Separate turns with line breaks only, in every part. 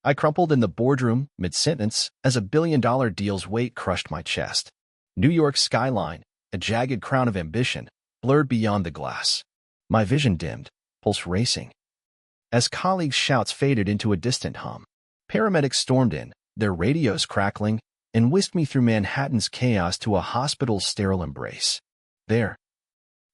I crumpled in the boardroom mid-sentence as a $1 billion deal's weight crushed my chest. New York's skyline, a jagged crown of ambition, blurred beyond the glass. My vision dimmed, pulse racing. As colleagues' shouts faded into a distant hum, paramedics stormed in, their radios crackling, and whisked me through Manhattan's chaos to a hospital's sterile embrace. There,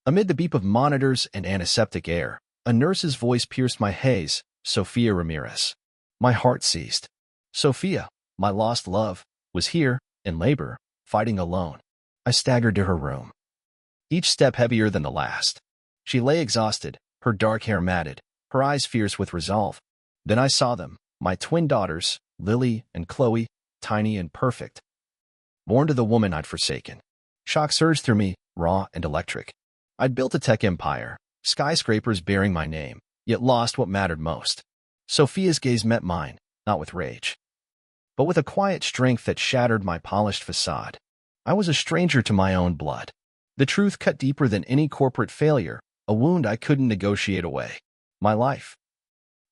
amid the beep of monitors and antiseptic air, a nurse's voice pierced my haze, Sophia Ramirez. My heart seized. Sophia, my lost love, was here, in labor, fighting alone. I staggered to her room, each step heavier than the last. She lay exhausted, her dark hair matted, her eyes fierce with resolve. Then I saw them, my twin daughters, Lily and Chloe, tiny and perfect. Born to the woman I'd forsaken. Shock surged through me, raw and electric. I'd built a tech empire, skyscrapers bearing my name, yet lost what mattered most. Sophia's gaze met mine, not with rage, but with a quiet strength that shattered my polished facade. I was a stranger to my own blood. The truth cut deeper than any corporate failure, a wound I couldn't negotiate away. My life,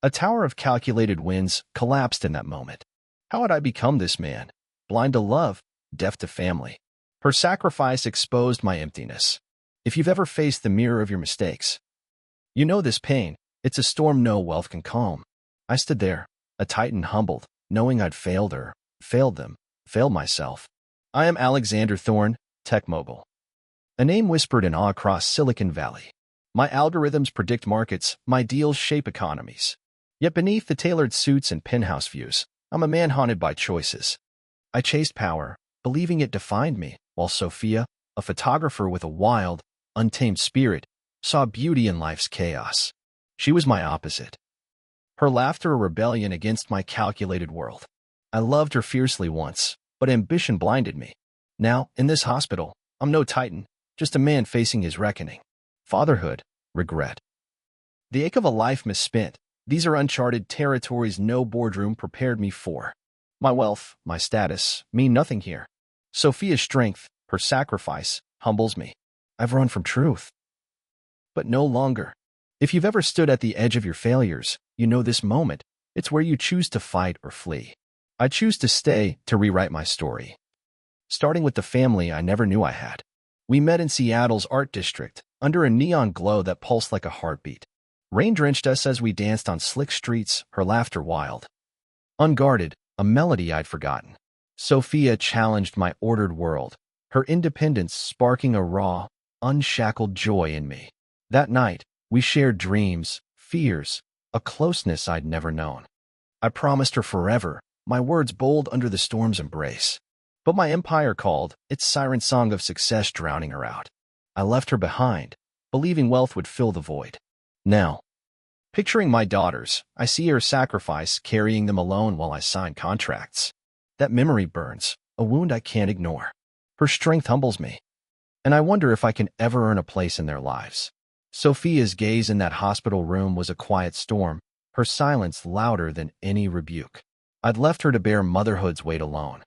a tower of calculated wins, collapsed in that moment. How had I become this man? Blind to love, deaf to family. Her sacrifice exposed my emptiness. If you've ever faced the mirror of your mistakes, you know this pain. It's a storm no wealth can calm. I stood there, a titan humbled, knowing I'd failed her, failed them, failed myself. I am Alexander Thorne, tech mogul. A name whispered in awe across Silicon Valley. My algorithms predict markets, my deals shape economies. Yet beneath the tailored suits and penthouse views, I'm a man haunted by choices. I chased power, believing it defined me, while Sophia, a photographer with a wild, untamed spirit, saw beauty in life's chaos. She was my opposite. Her laughter a rebellion against my calculated world. I loved her fiercely once, but ambition blinded me. Now, in this hospital, I'm no titan, just a man facing his reckoning. Fatherhood, regret. The ache of a life misspent. These are uncharted territories no boardroom prepared me for. My wealth, my status, mean nothing here. Sophia's strength, her sacrifice, humbles me. I've run from truth, but no longer. If you've ever stood at the edge of your failures, you know this moment. It's where you choose to fight or flee. I choose to stay, to rewrite my story. Starting with the family I never knew I had. We met in Seattle's art district, under a neon glow that pulsed like a heartbeat. Rain drenched us as we danced on slick streets, her laughter wild. Unguarded, a melody I'd forgotten. Sophia challenged my ordered world, her independence sparking a raw, unshackled joy in me. That night, we shared dreams, fears, a closeness I'd never known. I promised her forever, my words bold under the storm's embrace. But my empire called, its siren song of success drowning her out. I left her behind, believing wealth would fill the void. Now, picturing my daughters, I see her sacrifice, carrying them alone while I sign contracts. That memory burns, a wound I can't ignore. Her strength humbles me, and I wonder if I can ever earn a place in their lives. Sophia's gaze in that hospital room was a quiet storm, her silence louder than any rebuke. I'd left her to bear motherhood's weight alone,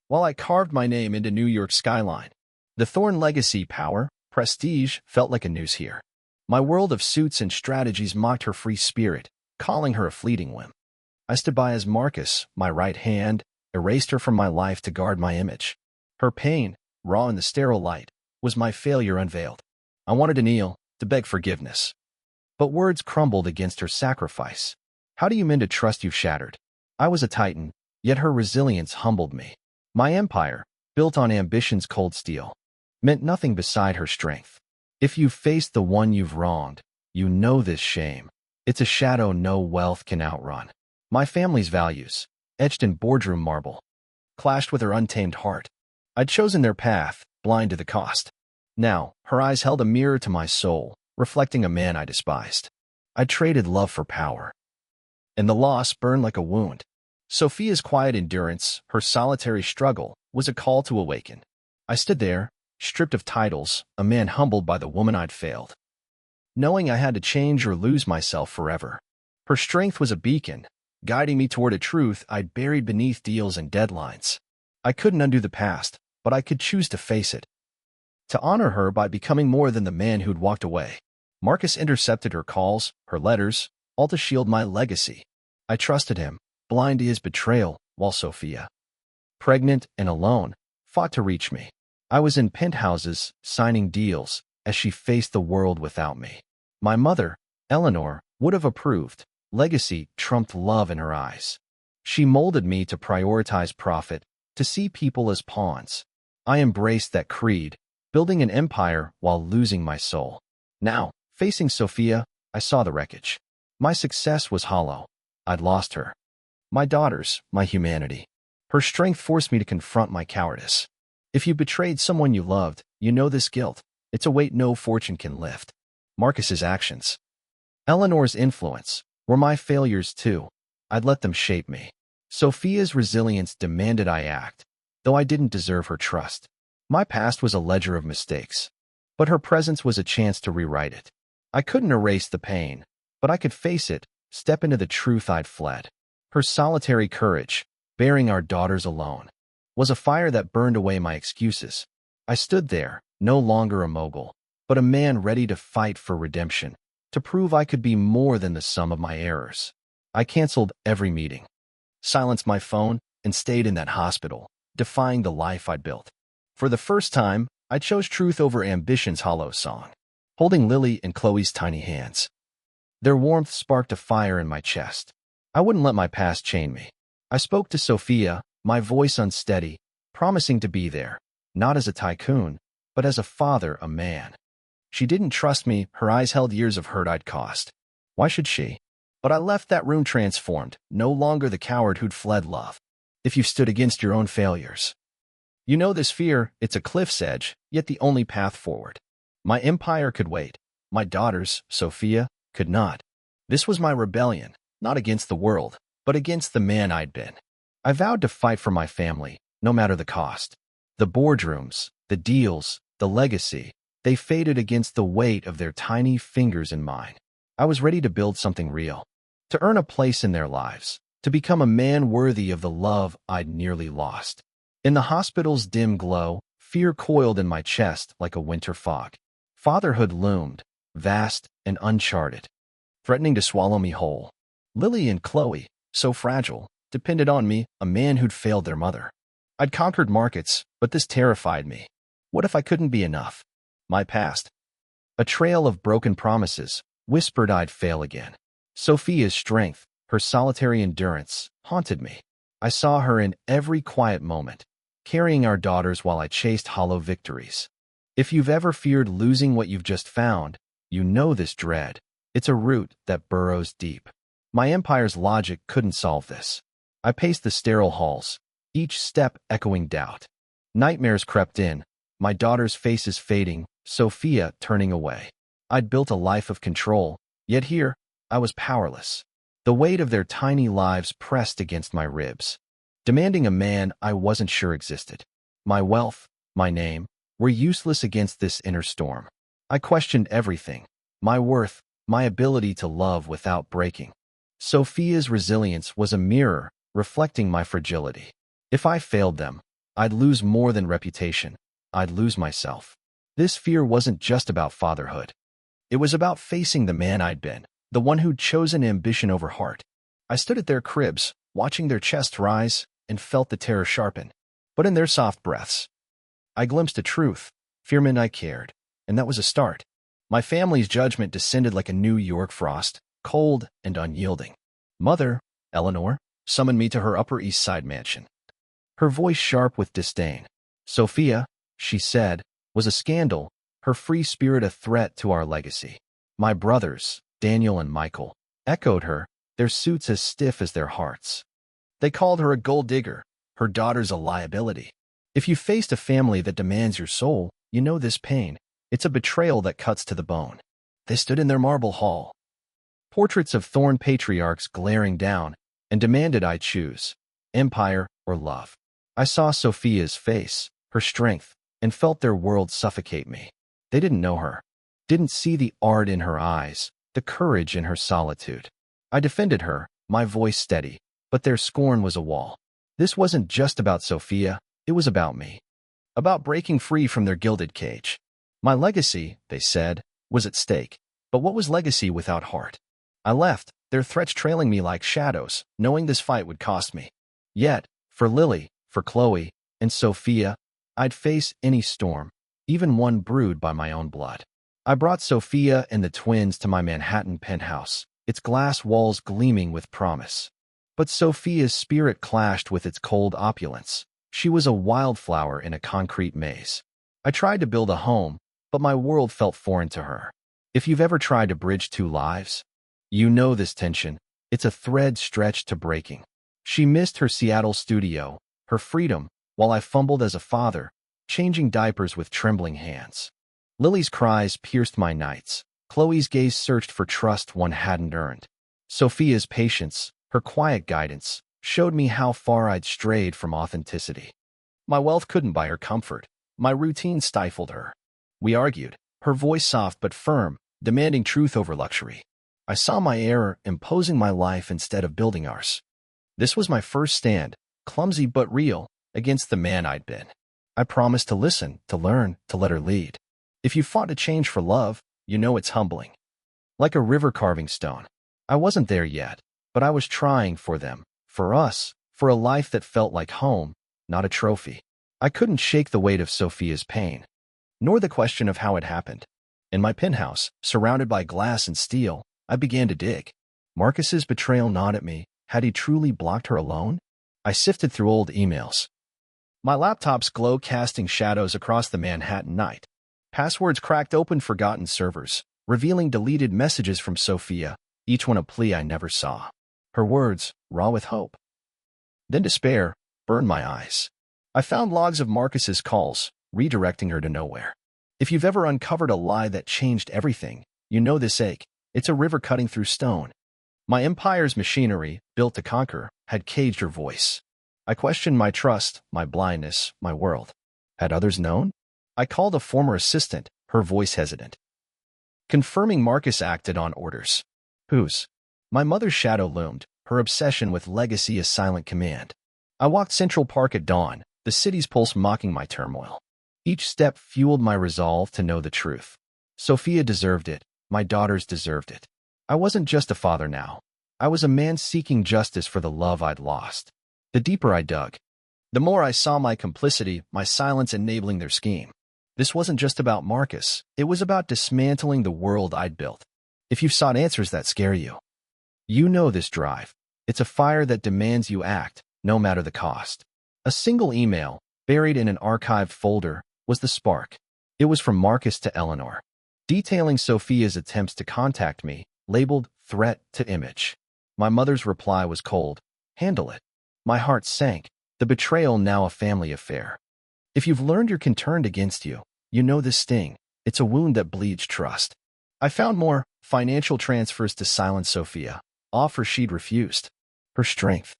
while I carved my name into New York's skyline. The Thorne legacy, power, prestige, felt like a noose here. My world of suits and strategies mocked her free spirit, calling her a fleeting whim. I stood by as Marcus, my right hand, erased her from my life to guard my image. Her pain, raw in the sterile light, was my failure unveiled. I wanted to kneel, to beg forgiveness. But words crumbled against her sacrifice. How do you mend a trust you've shattered? I was a titan, yet her resilience humbled me. My empire, built on ambition's cold steel, meant nothing beside her strength. If you've faced the one you've wronged, you know this shame. It's a shadow no wealth can outrun. My family's values, etched in boardroom marble, clashed with her untamed heart. I'd chosen their path, blind to the cost. Now, her eyes held a mirror to my soul, reflecting a man I despised. I traded love for power, and the loss burned like a wound. Sophia's quiet endurance, her solitary struggle, was a call to awaken. I stood there, stripped of titles, a man humbled by the woman I'd failed, knowing I had to change or lose myself forever. Her strength was a beacon, guiding me toward a truth I'd buried beneath deals and deadlines. I couldn't undo the past, but I could choose to face it, to honor her by becoming more than the man who'd walked away. Marcus intercepted her calls, her letters, all to shield my legacy. I trusted him, blind to his betrayal, while Sophia, pregnant and alone, fought to reach me. I was in penthouses, signing deals, as she faced the world without me. My mother, Eleanor, would have approved. Legacy trumped love in her eyes. She molded me to prioritize profit, to see people as pawns. I embraced that creed, building an empire while losing my soul. Now, facing Sophia, I saw the wreckage. My success was hollow. I'd lost her. My daughters, my humanity. Her strength forced me to confront my cowardice. If you betrayed someone you loved, you know this guilt. It's a weight no fortune can lift. Marcus's actions. Eleanor's influence were my failures too. I'd let them shape me. Sophia's resilience demanded I act, though I didn't deserve her trust. My past was a ledger of mistakes, but her presence was a chance to rewrite it. I couldn't erase the pain, but I could face it, step into the truth I'd fled. Her solitary courage, bearing our daughters alone, was a fire that burned away my excuses. I stood there, no longer a mogul, but a man ready to fight for redemption, to prove I could be more than the sum of my errors. I canceled every meeting, silenced my phone, and stayed in that hospital, defying the life I'd built. For the first time, I chose truth over ambition's hollow song, holding Lily and Chloe's tiny hands. Their warmth sparked a fire in my chest. I wouldn't let my past chain me. I spoke to Sophia, my voice unsteady, promising to be there, not as a tycoon, but as a father, a man. She didn't trust me, her eyes held years of hurt I'd caused. Why should she? But I left that room transformed, no longer the coward who'd fled love. If you stood against your own failures, you know this fear, it's a cliff's edge, yet the only path forward. My empire could wait. My daughters, Sophia, could not. This was my rebellion, not against the world, but against the man I'd been. I vowed to fight for my family, no matter the cost. The boardrooms, the deals, the legacy, they faded against the weight of their tiny fingers in mine. I was ready to build something real, to earn a place in their lives, to become a man worthy of the love I'd nearly lost. In the hospital's dim glow, fear coiled in my chest like a winter fog. Fatherhood loomed, vast and uncharted, threatening to swallow me whole. Lily and Chloe, so fragile, depended on me, a man who'd failed their mother. I'd conquered markets, but this terrified me. What if I couldn't be enough? My past, a trail of broken promises, whispered I'd fail again. Sophia's strength, her solitary endurance, haunted me. I saw her in every quiet moment, carrying our daughters while I chased hollow victories. If you've ever feared losing what you've just found, you know this dread. It's a root that burrows deep. My empire's logic couldn't solve this. I paced the sterile halls, each step echoing doubt. Nightmares crept in, my daughters' faces fading, Sophia turning away. I'd built a life of control, yet here, I was powerless. The weight of their tiny lives pressed against my ribs, demanding a man I wasn't sure existed. My wealth, my name, were useless against this inner storm. I questioned everything, my worth, my ability to love without breaking. Sophia's resilience was a mirror, reflecting my fragility. If I failed them, I'd lose more than reputation. I'd lose myself. This fear wasn't just about fatherhood. It was about facing the man I'd been, the one who'd chosen ambition over heart. I stood at their cribs, watching their chests rise, and felt the terror sharpen. But in their soft breaths, I glimpsed a truth. Fear meant I cared, and that was a start. My family's judgment descended like a New York frost, cold and unyielding. Mother, Eleanor, summoned me to her Upper East Side mansion, her voice sharp with disdain. Sophia, she said, was a scandal, her free spirit a threat to our legacy. My brothers, Daniel and Michael, echoed her, their suits as stiff as their hearts. They called her a gold digger, her daughters a liability. If you faced a family that demands your soul, you know this pain. It's a betrayal that cuts to the bone. They stood in their marble hall, portraits of thorn patriarchs glaring down, and demanded I choose empire or love. I saw Sophia's face, her strength, and felt their world suffocate me. They didn't know her, didn't see the art in her eyes, the courage in her solitude. I defended her, my voice steady, but their scorn was a wall. This wasn't just about Sophia, it was about me. About breaking free from their gilded cage. My legacy, they said, was at stake. But what was legacy without heart? I left, their threats trailing me like shadows, knowing this fight would cost me. Yet, for Lily, for Chloe, and Sophia, I'd face any storm, even one brewed by my own blood. I brought Sophia and the twins to my Manhattan penthouse, its glass walls gleaming with promise. But Sophia's spirit clashed with its cold opulence. She was a wildflower in a concrete maze. I tried to build a home, but my world felt foreign to her. If you've ever tried to bridge two lives, you know this tension. It's a thread stretched to breaking. She missed her Seattle studio, her freedom, while I fumbled as a father, changing diapers with trembling hands. Lily's cries pierced my nights. Chloe's gaze searched for trust one hadn't earned. Sophia's patience, her quiet guidance, showed me how far I'd strayed from authenticity. My wealth couldn't buy her comfort. My routine stifled her. We argued, her voice soft but firm, demanding truth over luxury. I saw my error, imposing my life instead of building ours. This was my first stand, clumsy but real, against the man I'd been. I promised to listen, to learn, to let her lead. If you fought to change for love, you know it's humbling. Like a river carving stone. I wasn't there yet, but I was trying for them, for us, for a life that felt like home, not a trophy. I couldn't shake the weight of Sophia's pain, nor the question of how it happened. In my penthouse, surrounded by glass and steel, I began to dig. Marcus's betrayal gnawed at me. Had he truly blocked her alone? I sifted through old emails. My laptop's glow casting shadows across the Manhattan night. Passwords cracked open forgotten servers, revealing deleted messages from Sophia, each one a plea I never saw. Her words, raw with hope. Then despair, burned my eyes. I found logs of Marcus's calls, redirecting her to nowhere. If you've ever uncovered a lie that changed everything, you know this ache. It's a river cutting through stone. My empire's machinery, built to conquer, had caged her voice. I questioned my trust, my blindness, my world. Had others known? I called a former assistant, her voice hesitant. Confirming Marcus acted on orders. Whose? My mother's shadow loomed, her obsession with legacy a silent command. I walked Central Park at dawn, the city's pulse mocking my turmoil. Each step fueled my resolve to know the truth. Sophia deserved it. My daughters deserved it. I wasn't just a father now. I was a man seeking justice for the love I'd lost. The deeper I dug, the more I saw my complicity, my silence enabling their scheme. This wasn't just about Marcus. It was about dismantling the world I'd built. If you've sought answers that scare you, you know this drive. It's a fire that demands you act, no matter the cost. A single email, buried in an archived folder, was the spark. It was from Marcus to Eleanor, detailing Sophia's attempts to contact me, labeled threat to image. My mother's reply was cold. Handle it. My heart sank. The betrayal now a family affair. If you've learned your kin turned against you, you know this sting. It's a wound that bleeds trust. I found more financial transfers to silence Sophia, offers she'd refused. Her strength,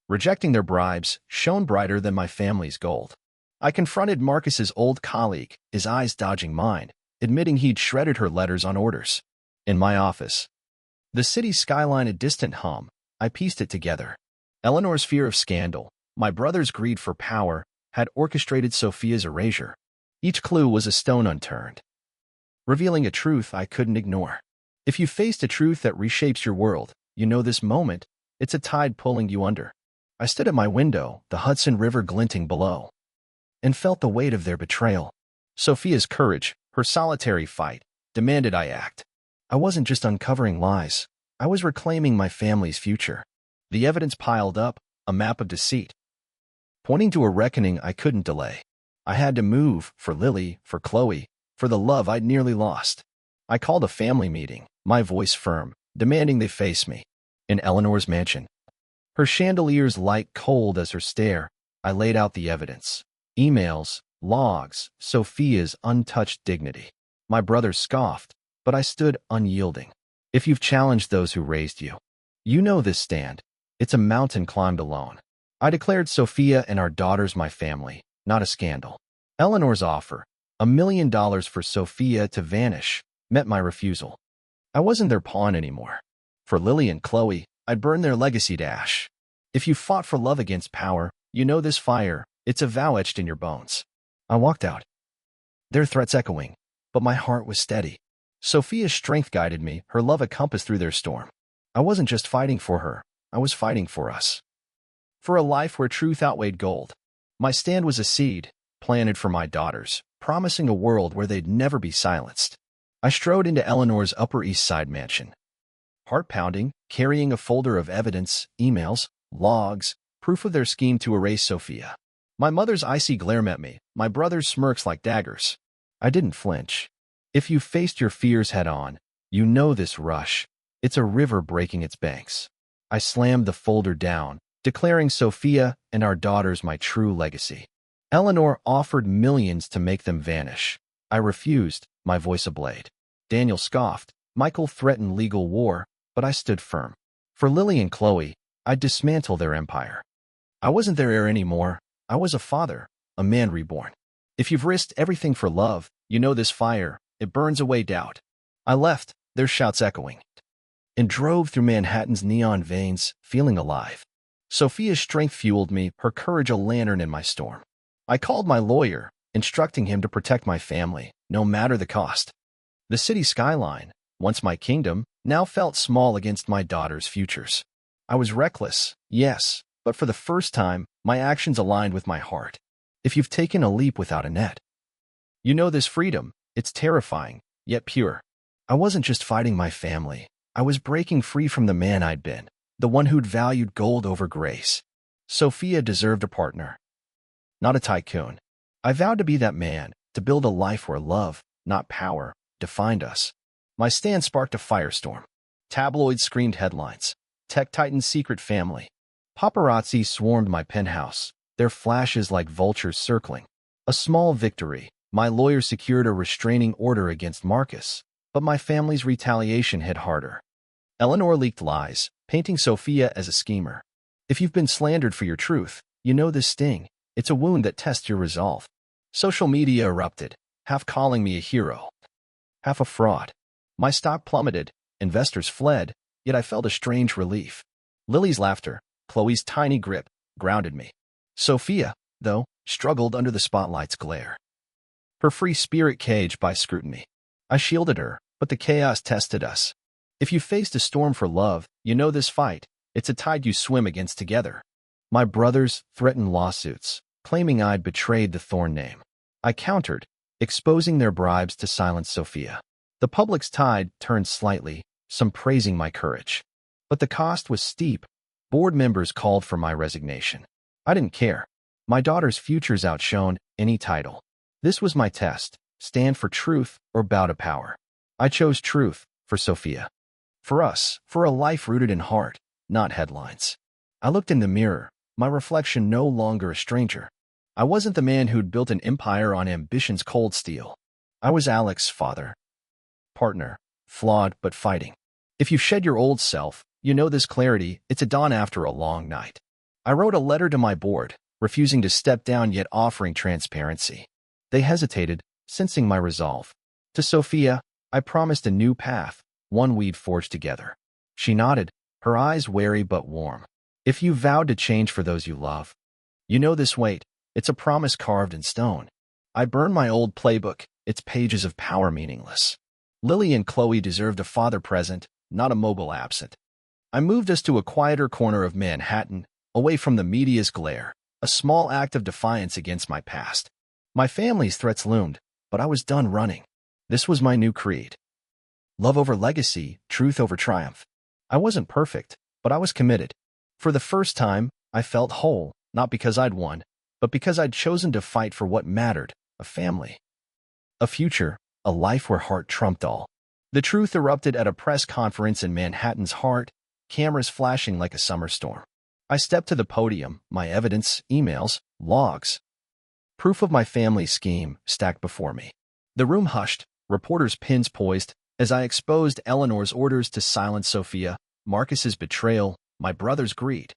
rejecting their bribes, shone brighter than my family's gold. I confronted Marcus's old colleague, his eyes dodging mine, admitting he'd shredded her letters on orders. In my office, the city's skyline a distant hum, I pieced it together. Eleanor's fear of scandal, my brother's greed for power, had orchestrated Sophia's erasure. Each clue was a stone unturned, revealing a truth I couldn't ignore. If you faced a truth that reshapes your world, you know this moment, it's a tide pulling you under. I stood at my window, the Hudson River glinting below, and felt the weight of their betrayal. Sophia's courage, her solitary fight, demanded I act. I wasn't just uncovering lies. I was reclaiming my family's future. The evidence piled up, a map of deceit, pointing to a reckoning I couldn't delay. I had to move, for Lily, for Chloe, for the love I'd nearly lost. I called a family meeting, my voice firm, demanding they face me. In Eleanor's mansion, her chandeliers light cold as her stare, I laid out the evidence. Emails, logs, Sophia's untouched dignity. My brother scoffed, but I stood unyielding. If you've challenged those who raised you, you know this stand. It's a mountain climbed alone. I declared Sophia and our daughters my family, not a scandal. Eleanor's offer, $1 million for Sophia to vanish, met my refusal. I wasn't their pawn anymore. For Lily and Chloe, I'd burn their legacy to ash. If you fought for love against power, you know this fire. It's a vow etched in your bones. I walked out, their threats echoing, but my heart was steady. Sophia's strength guided me, her love a compass through their storm. I wasn't just fighting for her, I was fighting for us. For a life where truth outweighed gold. My stand was a seed, planted for my daughters, promising a world where they'd never be silenced. I strode into Eleanor's Upper East Side mansion. Heart-pounding, carrying a folder of evidence, emails, logs, proof of their scheme to erase Sophia. My mother's icy glare met me, my brother's smirks like daggers. I didn't flinch. If you faced your fears head-on, you know this rush. It's a river breaking its banks. I slammed the folder down, declaring Sophia and our daughters my true legacy. Eleanor offered millions to make them vanish. I refused, my voice ablaze. Daniel scoffed. Michael threatened legal war, but I stood firm. For Lily and Chloe, I'd dismantle their empire. I wasn't their heir anymore. I was a father, a man reborn. If you've risked everything for love, you know this fire, it burns away doubt. I left, their shouts echoing, and drove through Manhattan's neon veins, feeling alive. Sophia's strength fueled me, her courage a lantern in my storm. I called my lawyer, instructing him to protect my family, no matter the cost. The city skyline, once my kingdom, now felt small against my daughter's futures. I was reckless, yes, but for the first time, my actions aligned with my heart. If you've taken a leap without a net, you know this freedom, it's terrifying, yet pure. I wasn't just fighting my family. I was breaking free from the man I'd been, the one who'd valued gold over grace. Sophia deserved a partner, not a tycoon. I vowed to be that man, to build a life where love, not power, defined us. My stand sparked a firestorm. Tabloids screamed headlines. Tech Titan's secret family. Paparazzi swarmed my penthouse, their flashes like vultures circling. A small victory. My lawyer secured a restraining order against Marcus, but my family's retaliation hit harder. Eleanor leaked lies, painting Sophia as a schemer. If you've been slandered for your truth, you know this sting. It's a wound that tests your resolve. Social media erupted, half calling me a hero, half a fraud. My stock plummeted, investors fled, yet I felt a strange relief. Lily's laughter, Chloe's tiny grip, grounded me. Sophia, though, struggled under the spotlight's glare. Her free spirit caged by scrutiny. I shielded her, but the chaos tested us. If you faced a storm for love, you know this fight. It's a tide you swim against together. My brothers threatened lawsuits, claiming I'd betrayed the Thorn name. I countered, exposing their bribes to silence Sophia. The public's tide turned slightly, some praising my courage. But the cost was steep. Board members called for my resignation. I didn't care. My daughter's futures outshone any title. This was my test, stand for truth or bow to power. I chose truth for Sophia. For us, for a life rooted in heart, not headlines. I looked in the mirror, my reflection no longer a stranger. I wasn't the man who'd built an empire on ambition's cold steel. I was Alex's father. Partner, flawed but fighting. If you've shed your old self, you know this clarity, it's a dawn after a long night. I wrote a letter to my board, refusing to step down yet offering transparency. They hesitated, sensing my resolve. To Sophia, I promised a new path, one we'd forge together. She nodded, her eyes wary but warm. If you vowed to change for those you love, you know this weight, it's a promise carved in stone. I burned my old playbook, its pages of power meaningless. Lily and Chloe deserved a father present, not a mobile absent. I moved us to a quieter corner of Manhattan, away from the media's glare, a small act of defiance against my past. My family's threats loomed, but I was done running. This was my new creed. Love over legacy, truth over triumph. I wasn't perfect, but I was committed. For the first time, I felt whole, not because I'd won, but because I'd chosen to fight for what mattered, a family. A future, a life where heart trumped all. The truth erupted at a press conference in Manhattan's heart, cameras flashing like a summer storm. I stepped to the podium, my evidence, emails, logs. Proof of my family's scheme stacked before me. The room hushed, reporters' pins poised, as I exposed Eleanor's orders to silence Sophia, Marcus's betrayal, my brother's greed.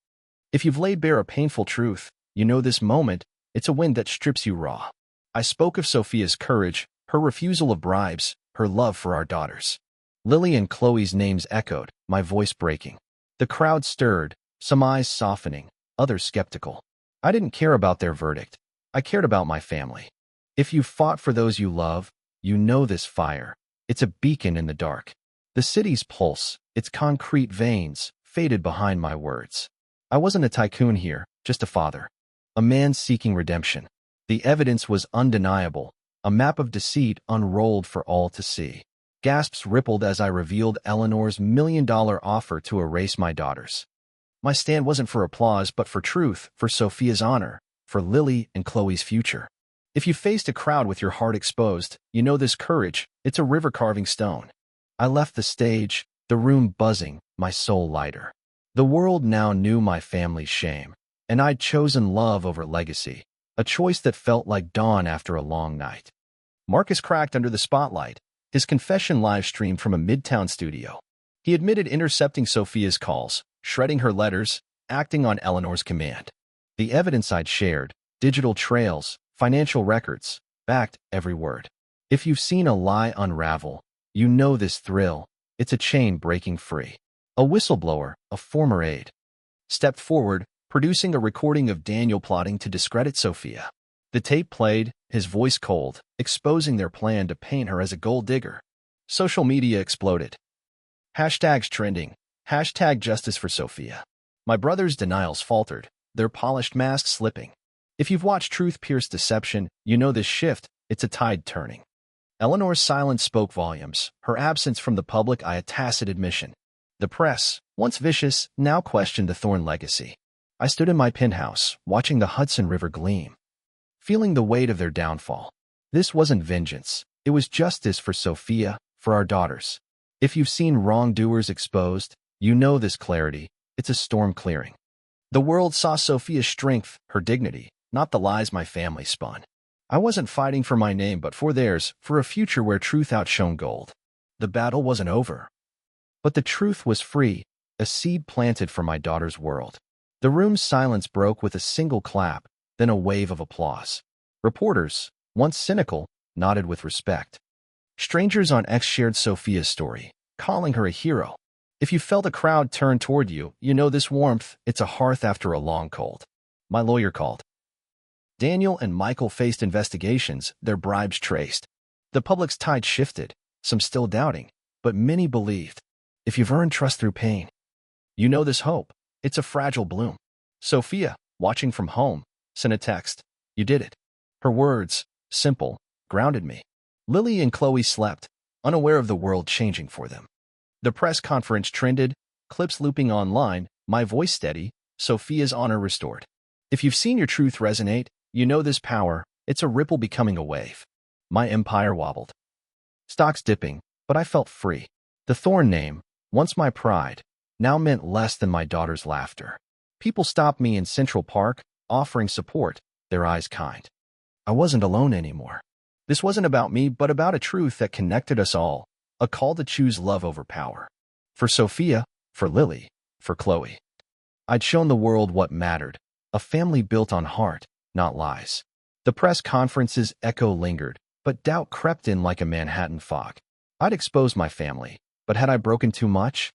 If you've laid bare a painful truth, you know this moment, it's a wind that strips you raw. I spoke of Sophia's courage, her refusal of bribes, her love for our daughters. Lily and Chloe's names echoed, my voice breaking. The crowd stirred, some eyes softening, others skeptical. I didn't care about their verdict. I cared about my family. If you fought for those you love, you know this fire. It's a beacon in the dark. The city's pulse, its concrete veins, faded behind my words. I wasn't a tycoon here, just a father. A man seeking redemption. The evidence was undeniable, a map of deceit unrolled for all to see. Gasps rippled as I revealed Eleanor's $1 million offer to erase my daughters. My stand wasn't for applause, but for truth, for Sophia's honor, for Lily and Chloe's future. If you faced a crowd with your heart exposed, you know this courage, it's a river carving stone. I left the stage, the room buzzing, my soul lighter. The world now knew my family's shame, and I'd chosen love over legacy, a choice that felt like dawn after a long night. Marcus cracked under the spotlight, his confession live-streamed from a midtown studio. He admitted intercepting Sophia's calls, shredding her letters, acting on Eleanor's command. The evidence I'd shared, digital trails, financial records, backed every word. If you've seen a lie unravel, you know this thrill. It's a chain breaking free. A whistleblower, a former aide, stepped forward, producing a recording of Daniel plotting to discredit Sophia. The tape played, his voice cold, exposing their plan to paint her as a gold digger. Social media exploded. Hashtags trending. Hashtag justice for Sophia. My brother's denials faltered, their polished masks slipping. If you've watched truth pierce deception, you know this shift, it's a tide turning. Eleanor's silence spoke volumes, her absence from the public eye a tacit admission. The press, once vicious, now questioned the Thorne legacy. I stood in my penthouse, watching the Hudson River gleam, feeling the weight of their downfall. This wasn't vengeance, it was justice for Sophia, for our daughters. If you've seen wrongdoers exposed, you know this clarity, it's a storm clearing. The world saw Sophia's strength, her dignity, not the lies my family spun. I wasn't fighting for my name but for theirs, for a future where truth outshone gold. The battle wasn't over. But the truth was free, a seed planted for my daughter's world. The room's silence broke with a single clap, then a wave of applause. Reporters, once cynical, nodded with respect. Strangers on X shared Sophia's story, calling her a hero. If you felt a crowd turn toward you, you know this warmth, it's a hearth after a long cold. My lawyer called. Daniel and Michael faced investigations, their bribes traced. The public's tide shifted, some still doubting, but many believed. If you've earned trust through pain, you know this hope, it's a fragile bloom. Sophia, watching from home, sent a text. You did it. Her words, simple, grounded me. Lily and Chloe slept, unaware of the world changing for them. The press conference trended, clips looping online, my voice steady, Sophia's honor restored. If you've seen your truth resonate, you know this power, it's a ripple becoming a wave. My empire wobbled. Stocks dipping, but I felt free. The Thorne name, once my pride, now meant less than my daughter's laughter. People stopped me in Central Park, offering support, their eyes kind. I wasn't alone anymore. This wasn't about me, but about a truth that connected us all, a call to choose love over power. For Sophia, for Lily, for Chloe. I'd shown the world what mattered, a family built on heart, not lies. The press conference's echo lingered, but doubt crept in like a Manhattan fog. I'd exposed my family, but had I broken too much?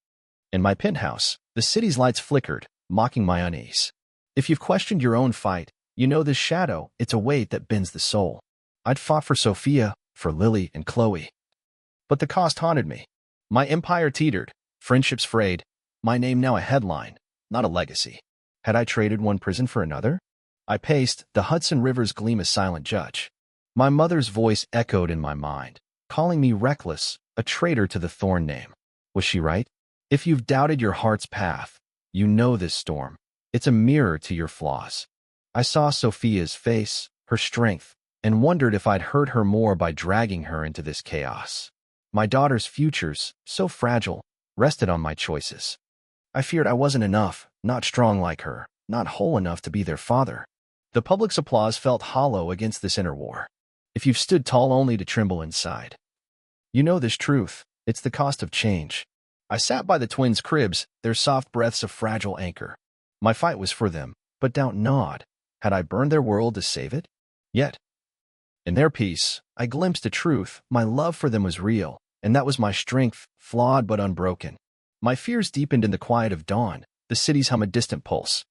In my penthouse, the city's lights flickered, mocking my unease. If you've questioned your own fight, you know this shadow, it's a weight that bends the soul. I'd fought for Sophia, for Lily and Chloe. But the cost haunted me. My empire teetered, friendships frayed, my name now a headline, not a legacy. Had I traded one prison for another? I paced, the Hudson River's gleam a silent judge. My mother's voice echoed in my mind, calling me reckless, a traitor to the Thorne name. Was she right? If you've doubted your heart's path, you know this storm. It's a mirror to your flaws. I saw Sophia's face, her strength, and wondered if I'd hurt her more by dragging her into this chaos. My daughter's futures, so fragile, rested on my choices. I feared I wasn't enough, not strong like her, not whole enough to be their father. The public's applause felt hollow against this inner war. If you've stood tall only to tremble inside, you know this truth, it's the cost of change. I sat by the twins' cribs, their soft breaths a fragile anchor. My fight was for them, but doubt gnawed. Had I burned their world to save it? Yet, in their peace, I glimpsed a truth, my love for them was real, and that was my strength, flawed but unbroken. My fears deepened in the quiet of dawn, the city's hum a distant pulse.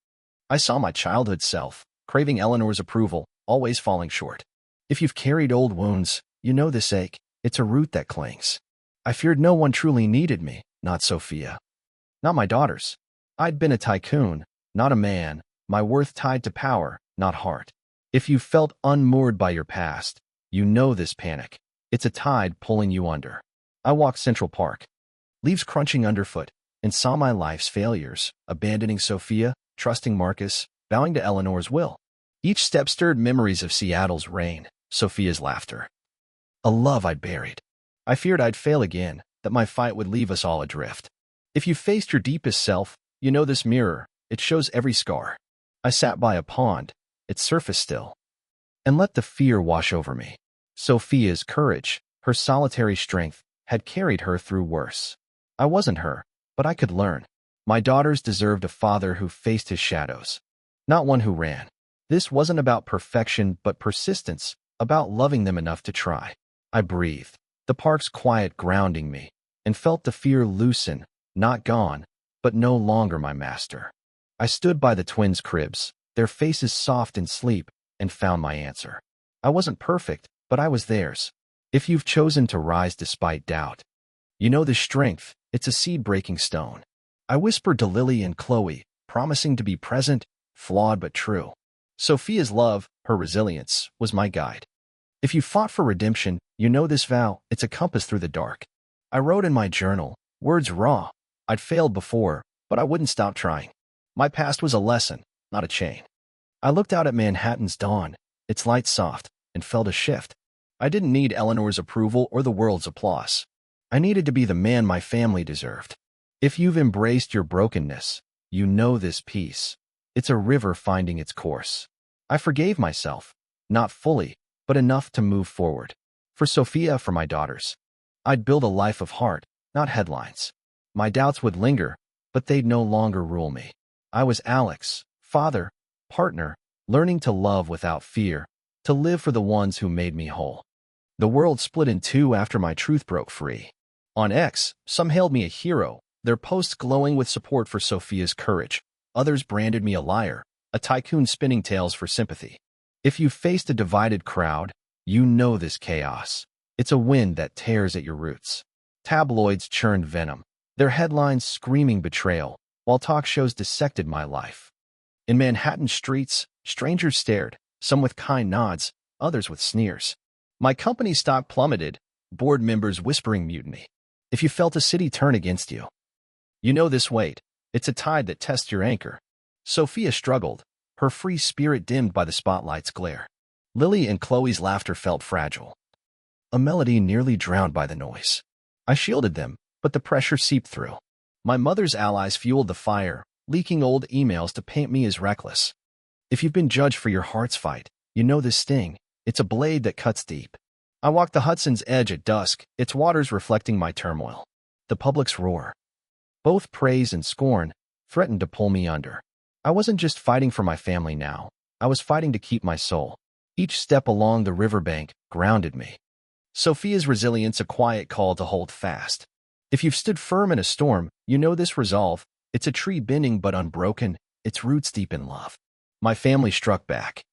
I saw my childhood self, craving Eleanor's approval, always falling short. If you've carried old wounds, you know this ache, it's a root that clings. I feared no one truly needed me, not Sophia. Not my daughters. I'd been a tycoon, not a man, my worth tied to power, not heart. If you felt unmoored by your past, you know this panic. It's a tide pulling you under. I walked Central Park, leaves crunching underfoot, and saw my life's failures, abandoning Sophia, trusting Marcus, bowing to Eleanor's will. Each step stirred memories of Seattle's rain, Sophia's laughter. A love I'd buried. I feared I'd fail again, that my fight would leave us all adrift. If you faced your deepest self, you know this mirror, it shows every scar. I sat by a pond, its surface still, and let the fear wash over me. Sophia's courage, her solitary strength, had carried her through worse. I wasn't her, but I could learn. My daughters deserved a father who faced his shadows, not one who ran. This wasn't about perfection, but persistence, about loving them enough to try. I breathed, the park's quiet grounding me, and felt the fear loosen, not gone, but no longer my master. I stood by the twins' cribs, their faces soft in sleep, and found my answer. I wasn't perfect, but I was theirs. If you've chosen to rise despite doubt, you know this strength, it's a seed-breaking stone. I whispered to Lily and Chloe, promising to be present, flawed but true. Sophia's love, her resilience, was my guide. If you fought for redemption, you know this vow, it's a compass through the dark. I wrote in my journal, words raw. I'd failed before, but I wouldn't stop trying. My past was a lesson, not a chain. I looked out at Manhattan's dawn, its light soft, and felt a shift. I didn't need Eleanor's approval or the world's applause. I needed to be the man my family deserved. If you've embraced your brokenness, you know this peace. It's a river finding its course. I forgave myself, not fully, but enough to move forward. For Sophia, for my daughters. I'd build a life of heart, not headlines. My doubts would linger, but they'd no longer rule me. I was Alex, father, partner, learning to love without fear, to live for the ones who made me whole. The world split in two after my truth broke free. On X, some hailed me a hero, their posts glowing with support for Sophia's courage. Others branded me a liar, a tycoon spinning tales for sympathy. If you've faced a divided crowd, you know this chaos. It's a wind that tears at your roots. Tabloids churned venom, their headlines screaming betrayal, while talk shows dissected my life. In Manhattan streets, strangers stared, some with kind nods, others with sneers. My company's stock plummeted, board members whispering mutiny. If you felt a city turn against you, you know this weight. It's a tide that tests your anchor. Sophia struggled, her free spirit dimmed by the spotlight's glare. Lily and Chloe's laughter felt fragile, a melody nearly drowned by the noise. I shielded them, but the pressure seeped through. My mother's allies fueled the fire, leaking old emails to paint me as reckless. If you've been judged for your heart's fight, you know this sting. It's a blade that cuts deep. I walked the Hudson's edge at dusk, its waters reflecting my turmoil. The public's roar, both praise and scorn, threatened to pull me under. I wasn't just fighting for my family now. I was fighting to keep my soul. Each step along the riverbank grounded me. Sophia's resilience, a quiet call to hold fast. If you've stood firm in a storm, you know this resolve. It's a tree bending but unbroken, its roots deep in love. My family struck back,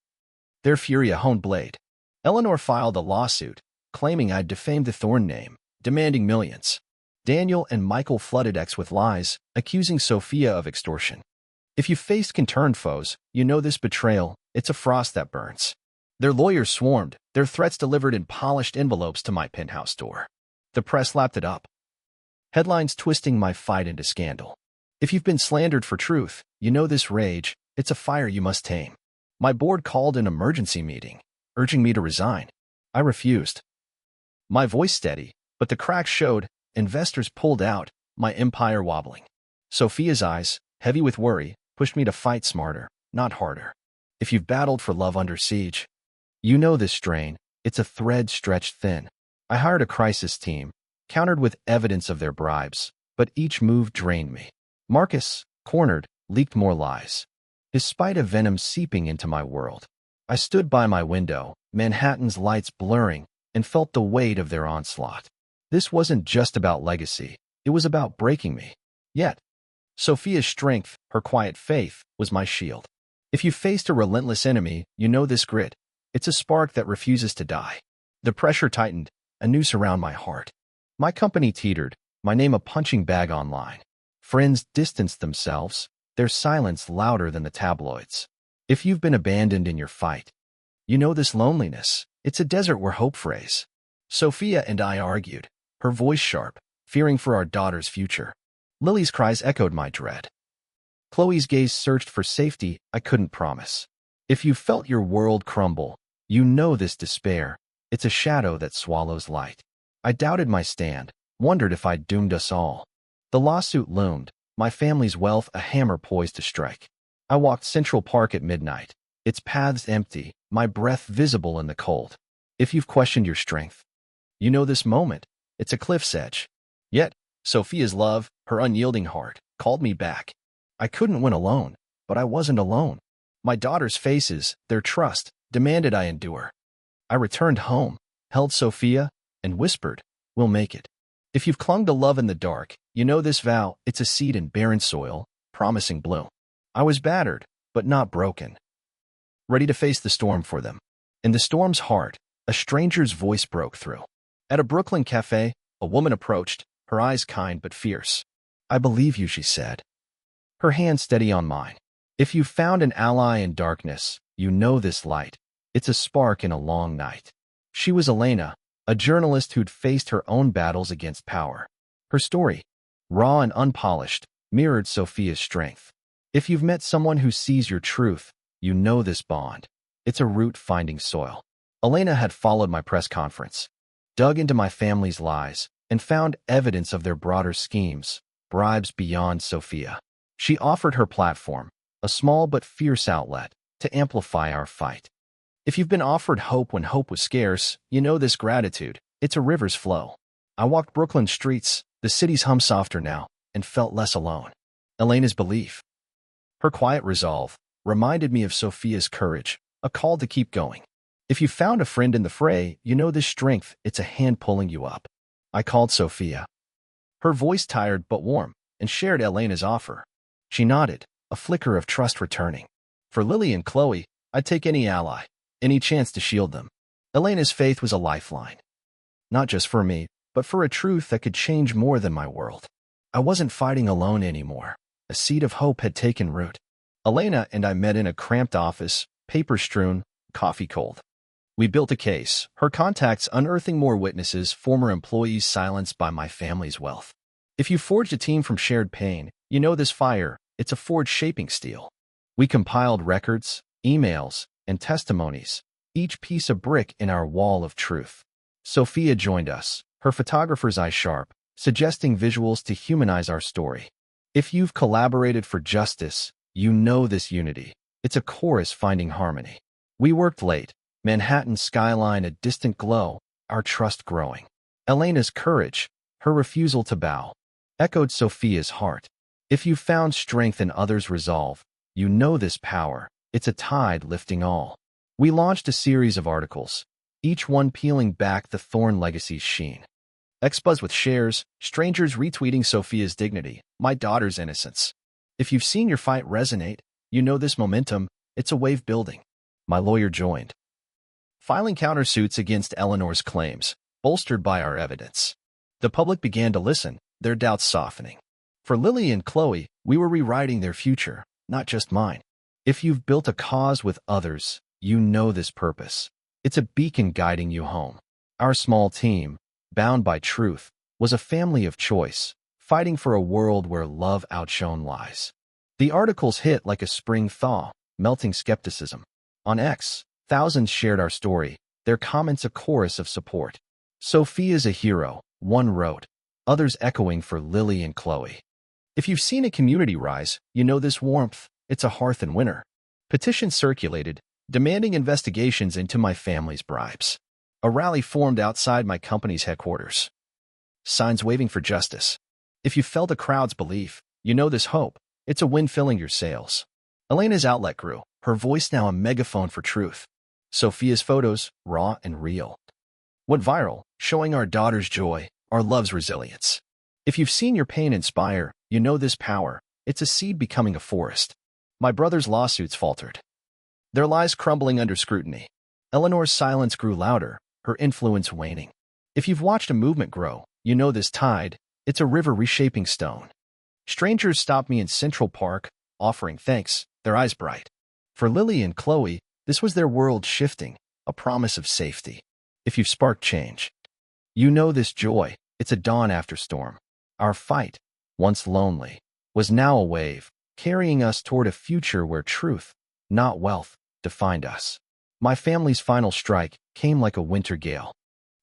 their fury a honed blade. Eleanor filed a lawsuit, claiming I'd defamed the Thorne name, demanding millions. Daniel and Michael flooded X with lies, accusing Sophia of extortion. If you faced conturned foes, you know this betrayal. It's a frost that burns. Their lawyers swarmed, their threats delivered in polished envelopes to my penthouse door. The press lapped it up, headlines twisting my fight into scandal. If you've been slandered for truth, you know this rage. It's a fire you must tame. My board called an emergency meeting, urging me to resign. I refused. My voice steady, but the cracks showed. Investors pulled out, my empire wobbling. Sophia's eyes, heavy with worry, pushed me to fight smarter, not harder. If you've battled for love under siege, you know this strain. It's a thread stretched thin. I hired a crisis team, countered with evidence of their bribes, but each move drained me. Marcus, cornered, leaked more lies, his spite of venom seeping into my world. I stood by my window, Manhattan's lights blurring, and felt the weight of their onslaught. This wasn't just about legacy, it was about breaking me. Yet, Sophia's strength, her quiet faith, was my shield. If you faced a relentless enemy, you know this grit. It's a spark that refuses to die. The pressure tightened, a noose around my heart. My company teetered, my name a punching bag online. Friends distanced themselves, their silence louder than the tabloids. If you've been abandoned in your fight, you know this loneliness. It's a desert where hope frays. Sophia and I argued, her voice sharp, fearing for our daughter's future. Lily's cries echoed my dread. Chloe's gaze searched for safety I couldn't promise. If you felt your world crumble, you know this despair. It's a shadow that swallows light. I doubted my stand, wondered if I'd doomed us all. The lawsuit loomed, my family's wealth a hammer poised to strike. I walked Central Park at midnight, its paths empty, my breath visible in the cold. If you've questioned your strength, you know this moment. It's a cliff's edge. Yet, Sophia's love, her unyielding heart, called me back. I couldn't win alone, but I wasn't alone. My daughters' faces, their trust, demanded I endure. I returned home, held Sophia, and whispered, "We'll make it." If you've clung to love in the dark, you know this vow. It's a seed in barren soil, promising bloom. I was battered, but not broken, ready to face the storm for them. In the storm's heart, a stranger's voice broke through. At a Brooklyn cafe, a woman approached, her eyes kind but fierce. "I believe you," she said, her hand steady on mine. If you found an ally in darkness, you know this light. It's a spark in a long night. She was Elena, a journalist who'd faced her own battles against power. Her story, raw and unpolished, mirrored Sophia's strength. If you've met someone who sees your truth, you know this bond. It's a root finding soil. Elena had followed my press conference, dug into my family's lies, and found evidence of their broader schemes, bribes beyond Sophia. She offered her platform, a small but fierce outlet, to amplify our fight. If you've been offered hope when hope was scarce, you know this gratitude. It's a river's flow. I walked Brooklyn streets, the city's hum softer now, and felt less alone. Elena's belief, her quiet resolve, reminded me of Sophia's courage, a call to keep going. If you found a friend in the fray, you know this strength. It's a hand pulling you up. I called Sophia, her voice tired but warm, and shared Elena's offer. She nodded, a flicker of trust returning. For Lily and Chloe, I'd take any ally, any chance to shield them. Elena's faith was a lifeline. Not just for me, but for a truth that could change more than my world. I wasn't fighting alone anymore. A seed of hope had taken root. Elena and I met in a cramped office, paper strewn, coffee cold. We built a case, her contacts unearthing more witnesses, former employees silenced by my family's wealth. If you forged a team from shared pain, you know this fire. It's a forge shaping steel. We compiled records, emails, and testimonies, each piece a brick in our wall of truth. Sophia joined us, her photographer's eye sharp, suggesting visuals to humanize our story. If you've collaborated for justice, you know this unity. It's a chorus finding harmony. We worked late, Manhattan's skyline a distant glow, our trust growing. Elena's courage, her refusal to bow, echoed Sophia's heart. If you found strength in others' resolve, you know this power. It's a tide lifting all. We launched a series of articles, each one peeling back the Thorn legacy's sheen. Expos with shares, strangers retweeting Sophia's dignity, my daughter's innocence. If you've seen your fight resonate, you know this momentum. It's a wave building. My lawyer joined, filing countersuits against Eleanor's claims, bolstered by our evidence. The public began to listen, their doubts softening. For Lily and Chloe, we were rewriting their future, not just mine. If you've built a cause with others, you know this purpose. It's a beacon guiding you home. Our small team, bound by truth, was a family of choice, fighting for a world where love outshone lies. The articles hit like a spring thaw, melting skepticism. On X, thousands shared our story, their comments a chorus of support. Sophia's a hero, one wrote, others echoing for Lily and Chloe. If you've seen a community rise, you know this warmth. It's a hearth in winter. Petitions circulated, demanding investigations into my family's bribes. A rally formed outside my company's headquarters. Signs waving for justice. If you felt a crowd's belief, you know this hope. It's a wind filling your sails. Elena's outlet grew, her voice now a megaphone for truth. Sophia's photos, raw and real, went viral, showing our daughter's joy, our love's resilience. If you've seen your pain inspire, you know this power. It's a seed becoming a forest. My brother's lawsuits faltered, their lies crumbling under scrutiny. Eleanor's silence grew louder, her influence waning. If you've watched a movement grow, You know this tide. It's a river reshaping stone. Strangers stopped me in Central Park, offering thanks, their eyes bright. For Lily and Chloe, this was their world shifting, a promise of safety. If you've sparked change, you know this joy. It's a dawn after storm. Our fight, once lonely, was now a wave, carrying us toward a future where truth, not wealth, defined us. My family's final strike came like a winter gale.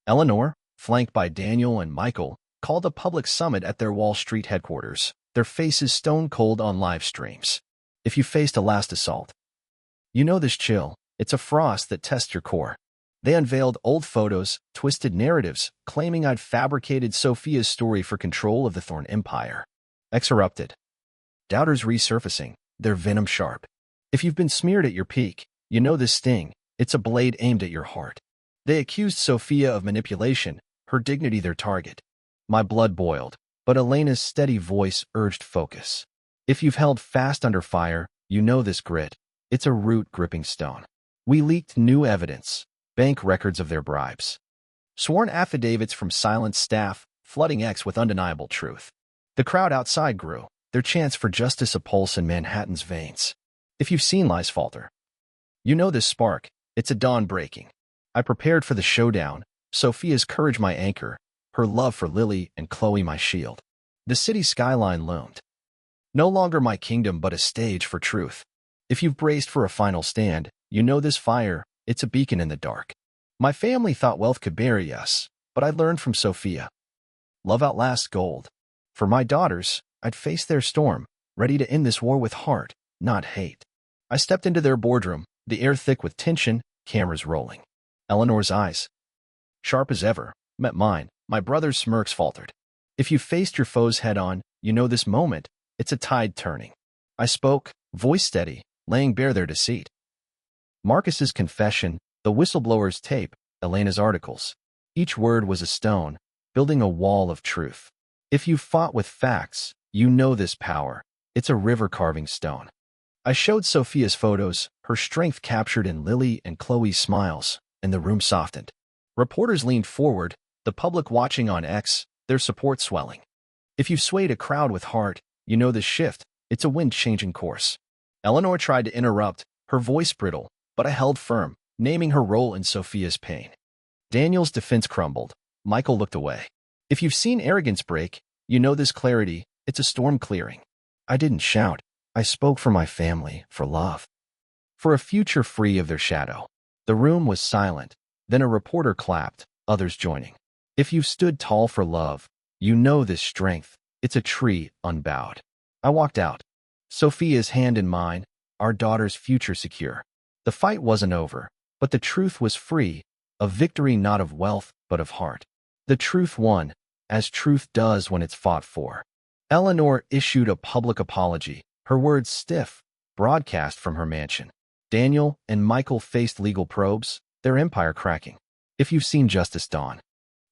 Eleanor, flanked by Daniel and Michael, called a public summit at their Wall Street headquarters, their faces stone cold on live streams. If you faced a last assault, you know this chill. It's a frost that tests your core. They unveiled old photos, twisted narratives, claiming I'd fabricated Sophia's story for control of the Thorn Empire. X erupted. Doubters resurfacing, their venom sharp. If you've been smeared at your peak, you know this sting. It's a blade aimed at your heart. They accused Sophia of manipulation, her dignity their target. My blood boiled, but Elena's steady voice urged focus. If you've held fast under fire, you know this grit. It's a root-gripping stone. We leaked new evidence, bank records of their bribes, sworn affidavits from silent staff, flooding X with undeniable truth. The crowd outside grew, their chants for justice a pulse in Manhattan's veins. If you've seen lies falter, you know this spark. It's a dawn breaking. I prepared for the showdown, Sophia's courage my anchor, her love for Lily and Chloe my shield. The city skyline loomed. No longer my kingdom but a stage for truth. If you've braced for a final stand, you know this fire. It's a beacon in the dark. My family thought wealth could bury us, but I learned from Sophia. Love outlasts gold. For my daughters, I'd face their storm, ready to end this war with heart, not hate. I stepped into their boardroom, the air thick with tension, cameras rolling. Eleanor's eyes, sharp as ever, met mine. My brother's smirks faltered. If you faced your foes head-on, you know this moment. It's a tide turning. I spoke, voice steady, laying bare their deceit. Marcus's confession, the whistleblower's tape, Elena's articles. Each word was a stone, building a wall of truth. If you fought with facts, you know this power. It's a river-carving stone. I showed Sophia's photos, her strength captured in Lily and Chloe's smiles, and the room softened. Reporters leaned forward, the public watching on X, their support swelling. If you swayed a crowd with heart, you know this shift. It's a wind-changing course. Eleanor tried to interrupt, her voice brittle, but I held firm, naming her role in Sophia's pain. Daniel's defense crumbled. Michael looked away. If you've seen arrogance break, you know this clarity. It's a storm clearing. I didn't shout. I spoke for my family, for love, for a future free of their shadow. The room was silent. Then a reporter clapped, others joining. If you've stood tall for love, you know this strength. It's a tree unbowed. I walked out, Sophia's hand in mine, our daughter's future secure. The fight wasn't over, but the truth was free, a victory not of wealth, but of heart. The truth won, as truth does when it's fought for. Eleanor issued a public apology, her words stiff, broadcast from her mansion. Daniel and Michael faced legal probes, their empire cracking. If you've seen justice dawn,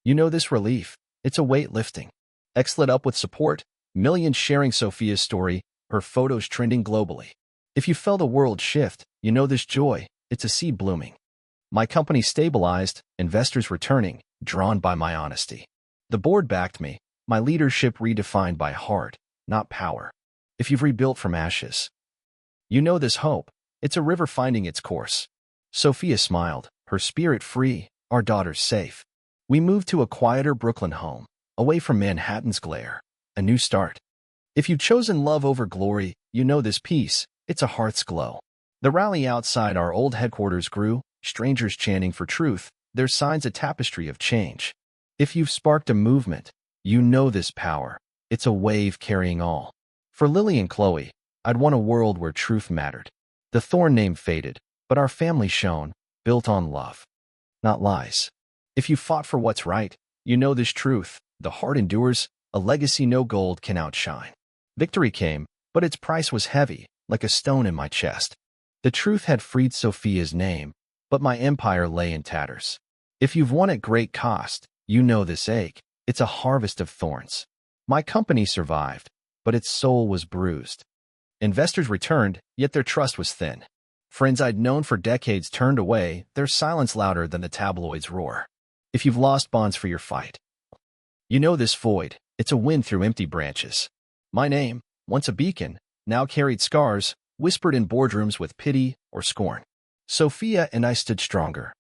you know this relief. It's a weight lifting. X lit up with support, millions sharing Sophia's story, her photos trending globally. If you felt a world shift, you know this joy. It's a seed blooming. My company stabilized, investors returning, drawn by my honesty. The board backed me, my leadership redefined by heart, not power. If you've rebuilt from ashes, you know this hope. It's a river finding its course. Sophia smiled, her spirit free, our daughters safe. We moved to a quieter Brooklyn home, away from Manhattan's glare. A new start. If you've chosen love over glory, you know this peace. It's a heart's glow. The rally outside our old headquarters grew, strangers chanting for truth, their signs a tapestry of change. If you've sparked a movement, you know this power. It's a wave carrying all. For Lily and Chloe, I'd want a world where truth mattered. The Thorn name faded, but our family shone, built on love, not lies. If you fought for what's right, you know this truth. The heart endures, a legacy no gold can outshine. Victory came, but its price was heavy, like a stone in my chest. The truth had freed Sophia's name, but my empire lay in tatters. If you've won at great cost, you know this ache. It's a harvest of thorns. My company survived, but its soul was bruised. Investors returned, yet their trust was thin. Friends I'd known for decades turned away, their silence louder than the tabloids' roar. If you've lost bonds for your fight, You know this void, it's a wind through empty branches. My name, once a beacon, now carried scars, whispered in boardrooms with pity or scorn. Sophia and I stood stronger.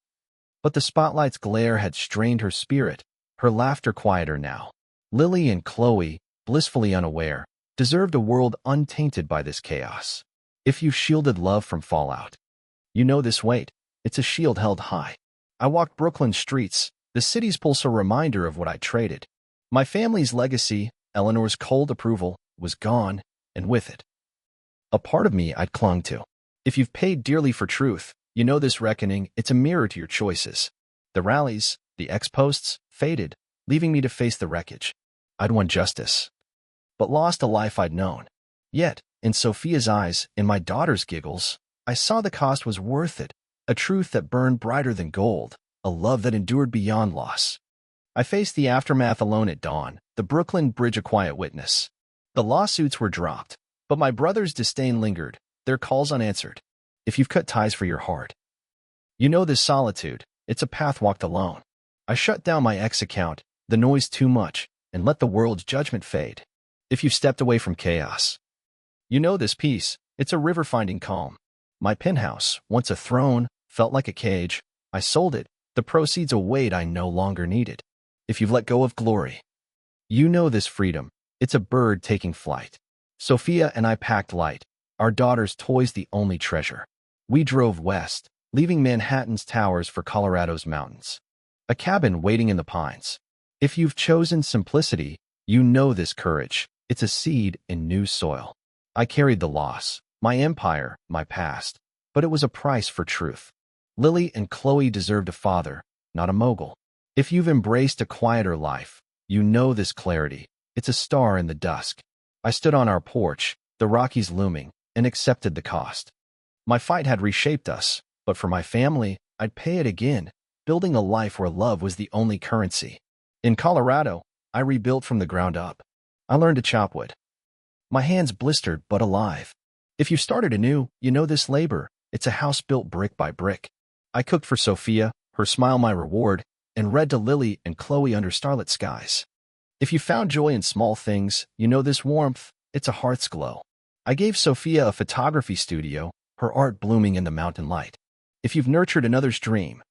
But the spotlight's glare had strained her spirit, her laughter quieter now. Lily and Chloe, blissfully unaware, deserved a world untainted by this chaos. If you shielded love from fallout, you know this weight, it's a shield held high. I walked Brooklyn's streets, the city's pulse a reminder of what I traded. My family's legacy, Eleanor's cold approval, was gone, and with it, a part of me I'd clung to. If you've paid dearly for truth, you know this reckoning, it's a mirror to your choices. The rallies, the ex-posts, faded, leaving me to face the wreckage. I'd won justice, but lost a life I'd known. Yet, in Sophia's eyes, in my daughter's giggles, I saw the cost was worth it, a truth that burned brighter than gold, a love that endured beyond loss. I faced the aftermath alone at dawn, the Brooklyn Bridge a quiet witness. The lawsuits were dropped, but my brother's disdain lingered, their calls unanswered. If you've cut ties for your heart, you know this solitude, it's a path walked alone. I shut down my ex account, the noise too much, and let the world's judgment fade. If you've stepped away from chaos, you know this peace, it's a river finding calm. My penthouse, once a throne, felt like a cage. I sold it, the proceeds a weight I no longer needed. If you've let go of glory, you know this freedom, it's a bird taking flight. Sophia and I packed light, our daughter's toys the only treasure. We drove west, leaving Manhattan's towers for Colorado's mountains. A cabin waiting in the pines. If you've chosen simplicity, you know this courage, it's a seed in new soil. I carried the loss, my empire, my past, but it was a price for truth. Lily and Chloe deserved a father, not a mogul. If you've embraced a quieter life, you know this clarity, it's a star in the dusk. I stood on our porch, the Rockies looming, and accepted the cost. My fight had reshaped us, but for my family, I'd pay it again, building a life where love was the only currency. In Colorado, I rebuilt from the ground up. I learned to chop wood. My hands blistered but alive. If you started anew, you know this labor, it's a house built brick by brick. I cooked for Sophia, her smile my reward, and read to Lily and Chloe under starlit skies. If you found joy in small things, you know this warmth, it's a heart's glow. I gave Sophia a photography studio, her art blooming in the mountain light. If you've nurtured another's dream,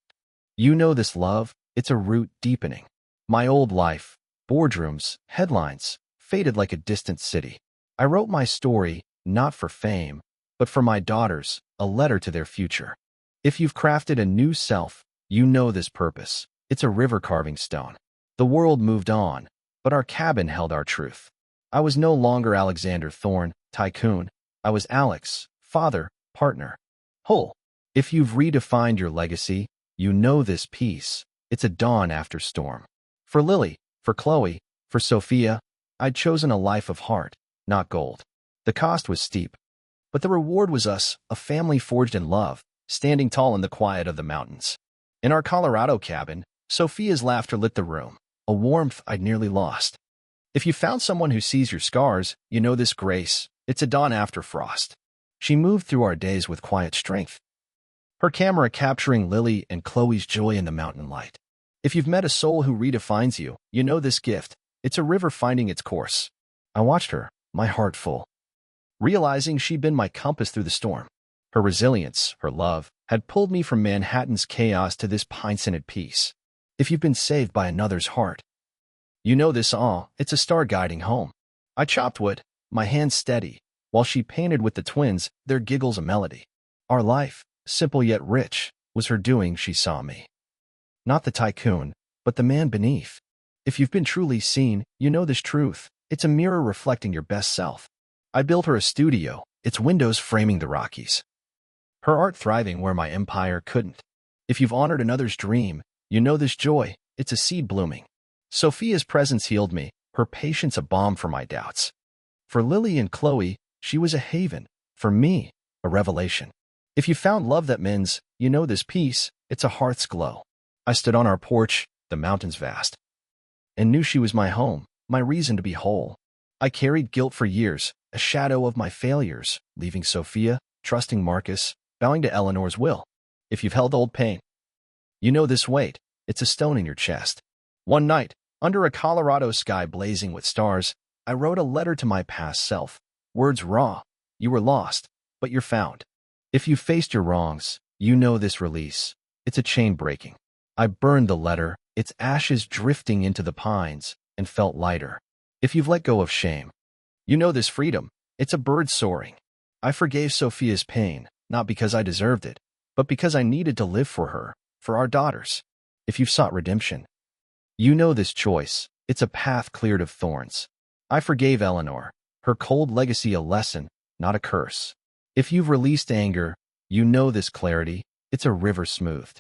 you know this love, it's a root deepening. My old life, boardrooms, headlines, faded like a distant city. I wrote my story, not for fame, but for my daughters, a letter to their future. If you've crafted a new self, you know this purpose, it's a river carving stone. The world moved on, but our cabin held our truth. I was no longer Alexander Thorne, tycoon. I was Alex, father, partner, whole. If you've redefined your legacy, you know this peace, it's a dawn after storm. For Lily, for Chloe, for Sophia, I'd chosen a life of heart, not gold. The cost was steep, but the reward was us, a family forged in love, standing tall in the quiet of the mountains. In our Colorado cabin, Sophia's laughter lit the room, a warmth I'd nearly lost. If you found someone who sees your scars, you know this grace, it's a dawn after frost. She moved through our days with quiet strength, her camera capturing Lily and Chloe's joy in the mountain light. If you've met a soul who redefines you, you know this gift, it's a river finding its course. I watched her, my heart full, realizing she'd been my compass through the storm. Her resilience, her love, had pulled me from Manhattan's chaos to this pine-scented peace. If you've been saved by another's heart, you know this awe, it's a star guiding home. I chopped wood, my hands steady, while she painted with the twins, their giggles a melody. Our life, simple yet rich, was her doing, she saw me. Not the tycoon, but the man beneath. If you've been truly seen, you know this truth, it's a mirror reflecting your best self. I built her a studio, its windows framing the Rockies, her art thriving where my empire couldn't. If you've honored another's dream, you know this joy, it's a seed blooming. Sophia's presence healed me, her patience a balm for my doubts. For Lily and Chloe, she was a haven. For me, a revelation. If you found love that mends, you know this peace, it's a heart's glow. I stood on our porch, the mountains vast, and knew she was my home, my reason to be whole. I carried guilt for years, a shadow of my failures, leaving Sophia, trusting Marcus, bowing to Eleanor's will. If you've held old pain, you know this weight, it's a stone in your chest. One night, Under a Colorado sky blazing with stars, I wrote a letter to my past self. Words raw. You were lost, but you're found. If you faced your wrongs, you know this release. It's a chain breaking. I burned the letter, its ashes drifting into the pines, and felt lighter. If you've let go of shame, you know this freedom. It's a bird soaring. I forgave Sophia's pain, not because I deserved it, but because I needed to live for her, for our daughters. If you've sought redemption, you know this choice. It's a path cleared of thorns. I forgave Eleanor, her cold legacy a lesson, not a curse. If you've released anger, you know this clarity. It's a river smoothed.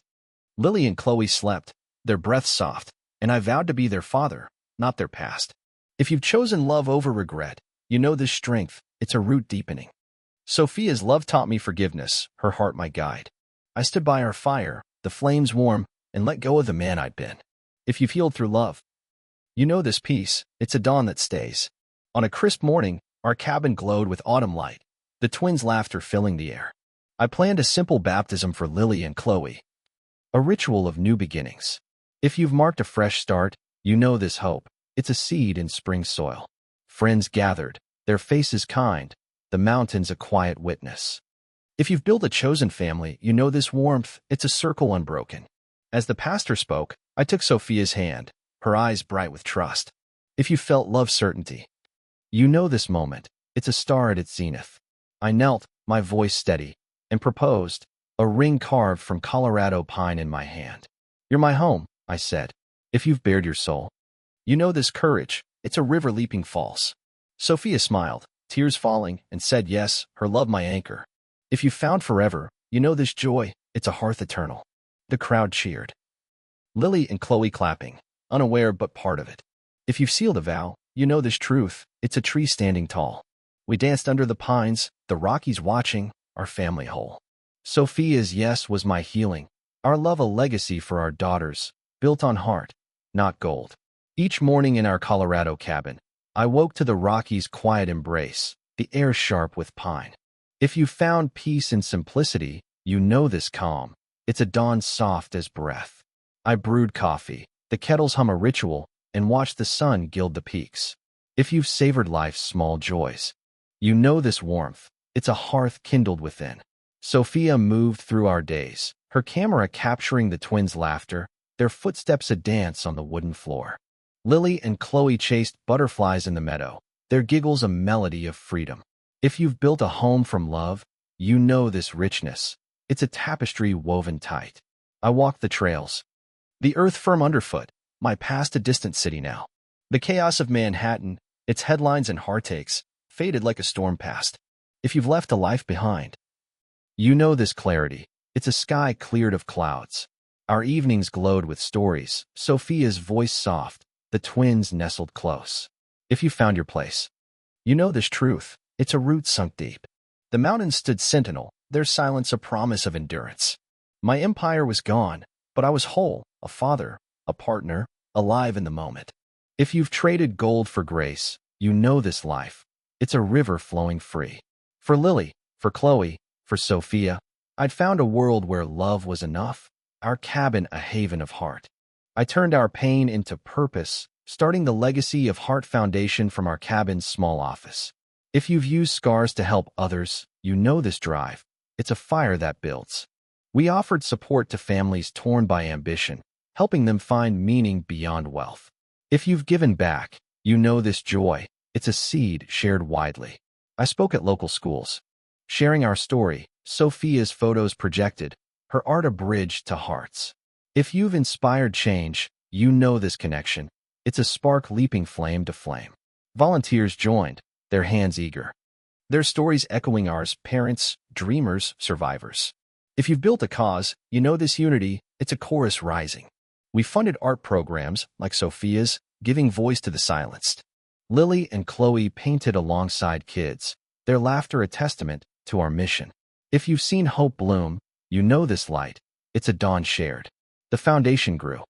Lily and Chloe slept, their breath soft, and I vowed to be their father, not their past. If you've chosen love over regret, you know this strength. It's a root deepening. Sophia's love taught me forgiveness, her heart my guide. I stood by our fire, the flames warm, and let go of the man I'd been. If you've healed through love, you know this peace. It's a dawn that stays. On a crisp morning, our cabin glowed with autumn light, the twins' laughter filling the air. I planned a simple baptism for Lily and Chloe, a ritual of new beginnings. If you've marked a fresh start, you know this hope. It's a seed in spring soil. Friends gathered, their faces kind, the mountains a quiet witness. If you've built a chosen family, you know this warmth. It's a circle unbroken. As the pastor spoke, I took Sophia's hand, her eyes bright with trust. If you felt love's certainty, you know this moment. It's a star at its zenith. I knelt, my voice steady, and proposed, a ring carved from Colorado pine in my hand. You're my home, I said. If you've bared your soul, you know this courage. It's a river leaping falls. Sophia smiled, tears falling, and said yes, her love my anchor. If you found forever, you know this joy. It's a hearth eternal. The crowd cheered. Lily and Chloe clapping, unaware but part of it. If you've sealed a vow, you know this truth. It's a tree standing tall. We danced under the pines, the Rockies watching, our family whole. Sophia's yes was my healing, our love a legacy for our daughters, built on heart, not gold. Each morning in our Colorado cabin, I woke to the Rockies' quiet embrace, the air sharp with pine. If you found peace in simplicity, you know this calm. It's a dawn soft as breath. I brewed coffee, the kettles hum a ritual, and watched the sun gild the peaks. If you've savored life's small joys, you know this warmth. It's a hearth kindled within. Sophia moved through our days, her camera capturing the twins' laughter, their footsteps a dance on the wooden floor. Lily and Chloe chased butterflies in the meadow, their giggles a melody of freedom. If you've built a home from love, you know this richness. It's a tapestry woven tight. I walked the trails, the earth firm underfoot, my past a distant city now. The chaos of Manhattan, its headlines and heartaches, faded like a storm past. If you've left a life behind, you know this clarity. It's a sky cleared of clouds. Our evenings glowed with stories, Sophia's voice soft, the twins nestled close. If you found your place, you know this truth. It's a root sunk deep. The mountains stood sentinel, their silence a promise of endurance. My empire was gone, but I was whole, a father, a partner, alive in the moment. If you've traded gold for grace, you know this life. It's a river flowing free. For Lily, for Chloe, for Sophia, I'd found a world where love was enough, our cabin a haven of heart. I turned our pain into purpose, starting the legacy of Heart Foundation from our cabin's small office. If you've used scars to help others, you know this drive. It's a fire that builds. We offered support to families torn by ambition, helping them find meaning beyond wealth. If you've given back, you know this joy. It's a seed shared widely. I spoke at local schools, sharing our story, Sophia's photos projected, her art a bridge to hearts. If you've inspired change, you know this connection. It's a spark leaping flame to flame. Volunteers joined, their hands eager, their stories echoing ours, parents, dreamers, survivors. If you've built a cause, you know this unity. It's a chorus rising. We funded art programs, like Sophia's, giving voice to the silenced. Lily and Chloe painted alongside kids, their laughter a testament to our mission. If you've seen hope bloom, you know this light. It's a dawn shared. The foundation grew,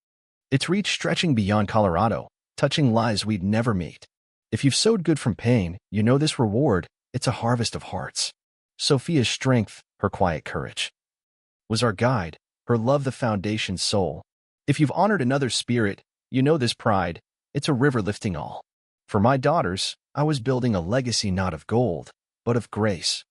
its reach stretching beyond Colorado, touching lives we'd never meet. If you've sowed good from pain, you know this reward. It's a harvest of hearts. Sophia's strength, her quiet courage, was our guide, her love the foundation's soul. If you've honored another's spirit, you know this pride. it's a river lifting all. For my daughters, I was building a legacy not of gold, but of grace.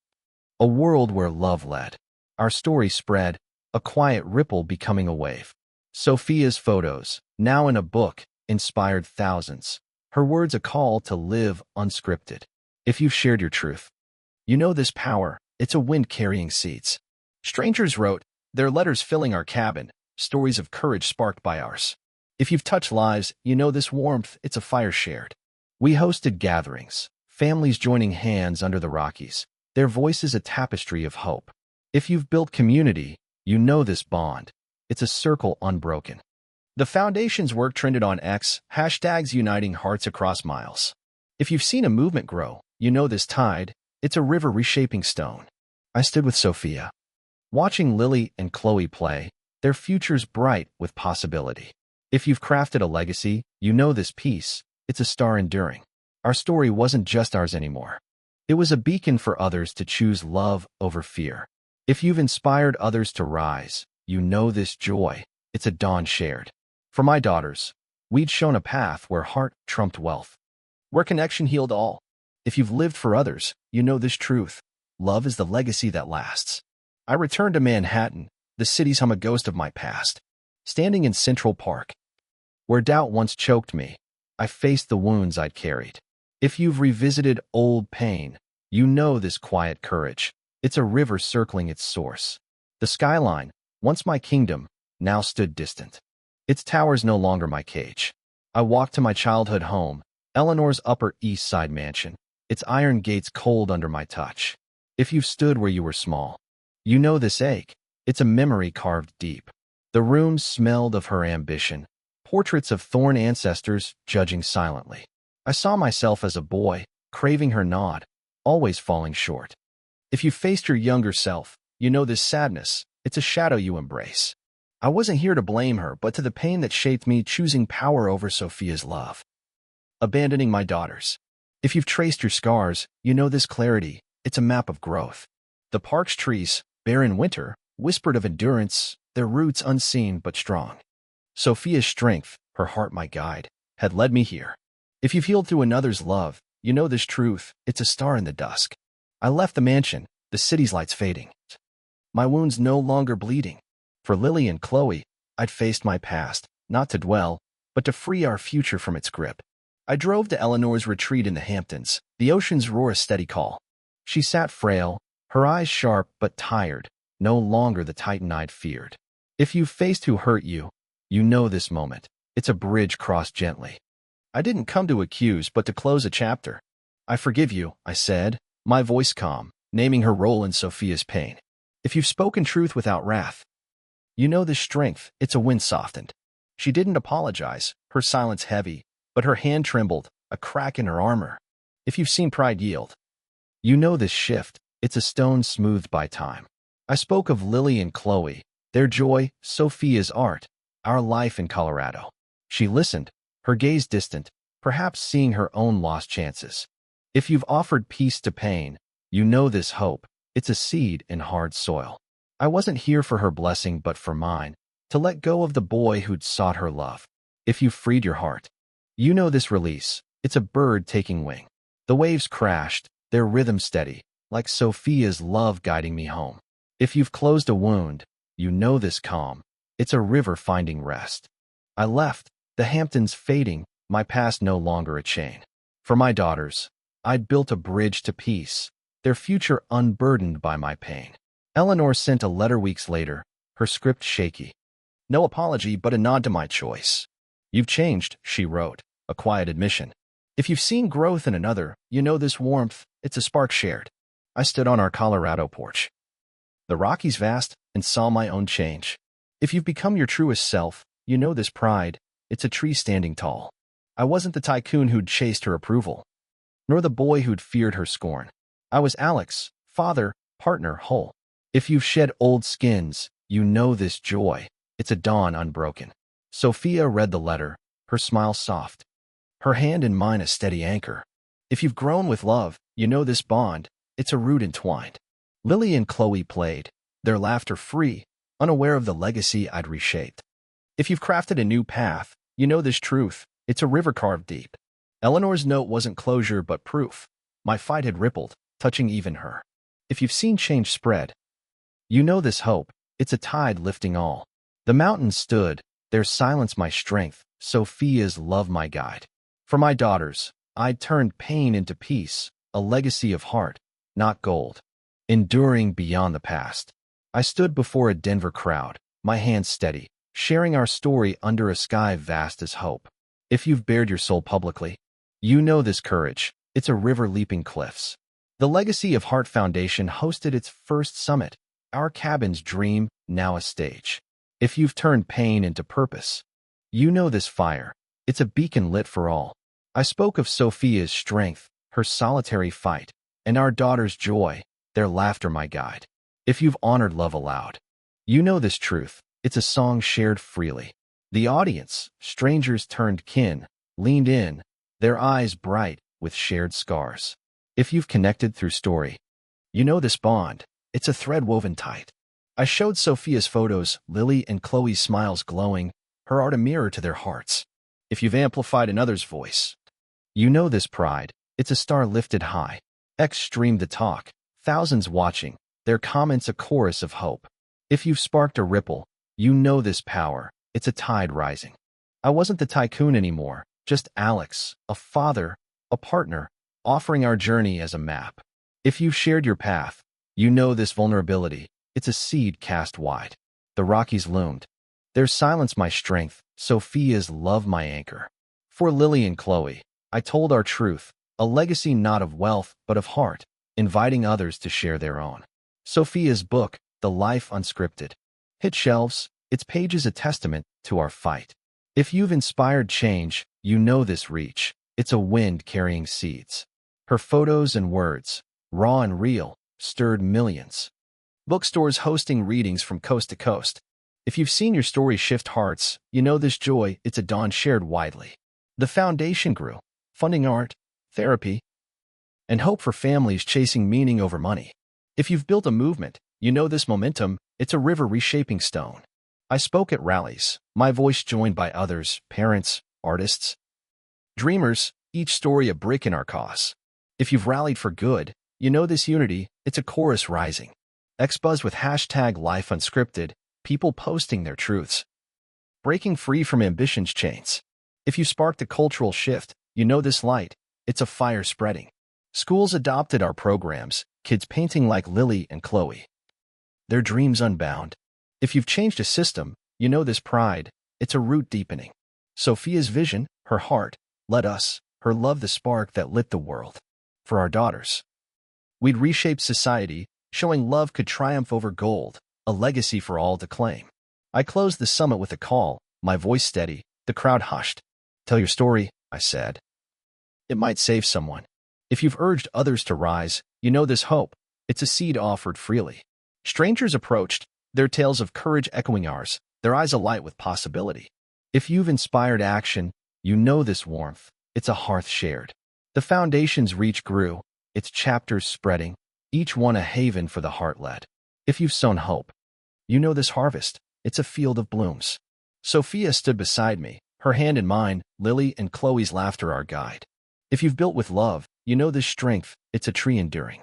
A world where love led. Our story spread, a quiet ripple becoming a wave. Sophia's photos, now in a book, inspired thousands. Her words a call to live unscripted. If you've shared your truth, you know this power, it's a wind carrying seeds. Strangers wrote, their letters filling our cabin, stories of courage sparked by ours. If you've touched lives, you know this warmth, it's a fire shared. We hosted gatherings, families joining hands under the Rockies, their voices a tapestry of hope. If you've built community, you know this bond, it's a circle unbroken. The foundation's work trended on X, hashtags uniting hearts across miles. If you've seen a movement grow, you know this tide, it's a river reshaping stone. I stood with Sophia, watching Lily and Chloe play, their futures bright with possibility. If you've crafted a legacy, you know this piece, it's a star enduring. Our story wasn't just ours anymore. It was a beacon for others to choose love over fear. If you've inspired others to rise, you know this joy, it's a dawn shared. For my daughters, we'd shown a path where heart trumped wealth, where connection healed all. If you've lived for others, you know this truth. Love is the legacy that lasts. I returned to Manhattan, the city's hum a ghost of my past. Standing in Central Park, where doubt once choked me, I faced the wounds I'd carried. If you've revisited old pain, you know this quiet courage. It's a river circling its source. The skyline, once my kingdom, now stood distant. Its towers no longer my cage. I walked to my childhood home, Eleanor's Upper East Side mansion, its iron gates cold under my touch. If you've stood where you were small, you know this ache. It's a memory carved deep. The rooms smelled of her ambition, portraits of thorn ancestors judging silently. I saw myself as a boy, craving her nod, always falling short. If you faced your younger self, you know this sadness, it's a shadow you embrace. I wasn't here to blame her, but to the pain that shaped me, choosing power over Sophia's love. Abandoning my daughters. If you've traced your scars, you know this clarity, it's a map of growth. The park's trees, bare in winter, whispered of endurance, their roots unseen but strong. Sophia's strength, her heart my guide, had led me here. If you've healed through another's love, you know this truth, it's a star in the dusk. I left the mansion, the city's lights fading. My wounds no longer bleeding. For Lily and Chloe, I'd faced my past, not to dwell, but to free our future from its grip. I drove to Eleanor's retreat in the Hamptons, the ocean's roar a steady call. She sat frail, her eyes sharp but tired, no longer the titan I'd feared. If you've faced who hurt you, you know this moment. It's a bridge crossed gently. I didn't come to accuse, but to close a chapter. I forgive you, I said, my voice calm, naming her role in Sophia's pain. If you've spoken truth without wrath, you know this strength, it's a wind softened. She didn't apologize, her silence heavy, but her hand trembled, a crack in her armor. If you've seen pride yield, you know this shift, it's a stone smoothed by time. I spoke of Lily and Chloe, their joy, Sophia's art, our life in Colorado. She listened, her gaze distant, perhaps seeing her own lost chances. If you've offered peace to pain, you know this hope, it's a seed in hard soil. I wasn't here for her blessing but for mine, to let go of the boy who'd sought her love. If you've freed your heart, you know this release, it's a bird taking wing. The waves crashed, their rhythm steady, like Sophia's love guiding me home. If you've closed a wound, you know this calm, it's a river finding rest. I left, the Hamptons fading, my past no longer a chain. For my daughters, I'd built a bridge to peace, their future unburdened by my pain. Eleanor sent a letter weeks later, her script shaky. No apology, but a nod to my choice. You've changed, she wrote, a quiet admission. If you've seen growth in another, you know this warmth, it's a spark shared. I stood on our Colorado porch, the Rockies vast, and saw my own change. If you've become your truest self, you know this pride, it's a tree standing tall. I wasn't the tycoon who'd chased her approval, nor the boy who'd feared her scorn. I was Alex, father, partner, whole. If you've shed old skins, you know this joy, it's a dawn unbroken. Sophia read the letter, her smile soft, her hand in mine a steady anchor. If you've grown with love, you know this bond, it's a root entwined. Lily and Chloe played, their laughter free, unaware of the legacy I'd reshaped. If you've crafted a new path, you know this truth, It's a river carved deep. Eleanor's note wasn't closure but proof. My fight had rippled, touching even her. If you've seen change spread, you know this hope. It's a tide lifting all. The mountains stood, their silence my strength, Sophia's love my guide. For my daughters, I'd turned pain into peace, a legacy of heart, not gold. Enduring beyond the past. I stood before a Denver crowd, my hands steady, sharing our story under a sky vast as hope. If you've bared your soul publicly, you know this courage. It's a river leaping cliffs. The Legacy of Heart Foundation hosted its first summit, our cabin's dream, now a stage. If you've turned pain into purpose, you know this fire. It's a beacon lit for all. I spoke of Sophia's strength, her solitary fight, and our daughter's joy, their laughter my guide. If you've honored love aloud, you know this truth. It's a song shared freely. The audience, strangers turned kin, leaned in, their eyes bright with shared scars. If you've connected through story, you know this bond. It's a thread woven tight. I showed Sophia's photos, Lily and Chloe's smiles glowing, her art a mirror to their hearts. If you've amplified another's voice, you know this pride. It's a star lifted high. X streamed the talk, thousands watching, their comments a chorus of hope. If you've sparked a ripple, you know this power. It's a tide rising. I wasn't the tycoon anymore, just Alex, a father, a partner, offering our journey as a map. If you've shared your path, you know this vulnerability. It's a seed cast wide. The Rockies loomed. Their silence my strength, Sophia's love my anchor. For Lily and Chloe, I told our truth, a legacy not of wealth but of heart, inviting others to share their own. Sophia's book, The Life Unscripted, hit shelves, its pages a testament to our fight. If you've inspired change, you know this reach. It's a wind carrying seeds. Her photos and words, raw and real, stirred millions. Bookstores hosting readings from coast to coast. If you've seen your story shift hearts, you know this joy. It's a dawn shared widely. The foundation grew, funding art, therapy, and hope for families chasing meaning over money. If you've built a movement, you know this momentum. It's a river reshaping stone. I spoke at rallies, my voice joined by others, parents, artists, dreamers, each story a brick in our cause. If you've rallied for good, you know this unity. It's a chorus rising. Xbuzz with hashtag Life Unscripted, people posting their truths. Breaking free from ambition's chains. If you sparked a cultural shift, you know this light. It's a fire spreading. Schools adopted our programs, kids painting like Lily and Chloe. Their dreams unbound. If you've changed a system, you know this pride. It's a root deepening. Sophia's vision, her heart, led us, her love the spark that lit the world. For our daughters, we'd reshape society, showing love could triumph over gold, a legacy for all to claim. I closed the summit with a call, my voice steady, the crowd hushed. Tell your story, I said. It might save someone. If you've urged others to rise, you know this hope. It's a seed offered freely. Strangers approached, their tales of courage echoing ours, their eyes alight with possibility. If you've inspired action, you know this warmth. It's a hearth shared. The foundation's reach grew, its chapters spreading, each one a haven for the heart-led. If you've sown hope, you know this harvest. It's a field of blooms. Sophia stood beside me, her hand in mine, Lily and Chloe's laughter our guide. If you've built with love, you know this strength. It's a tree enduring.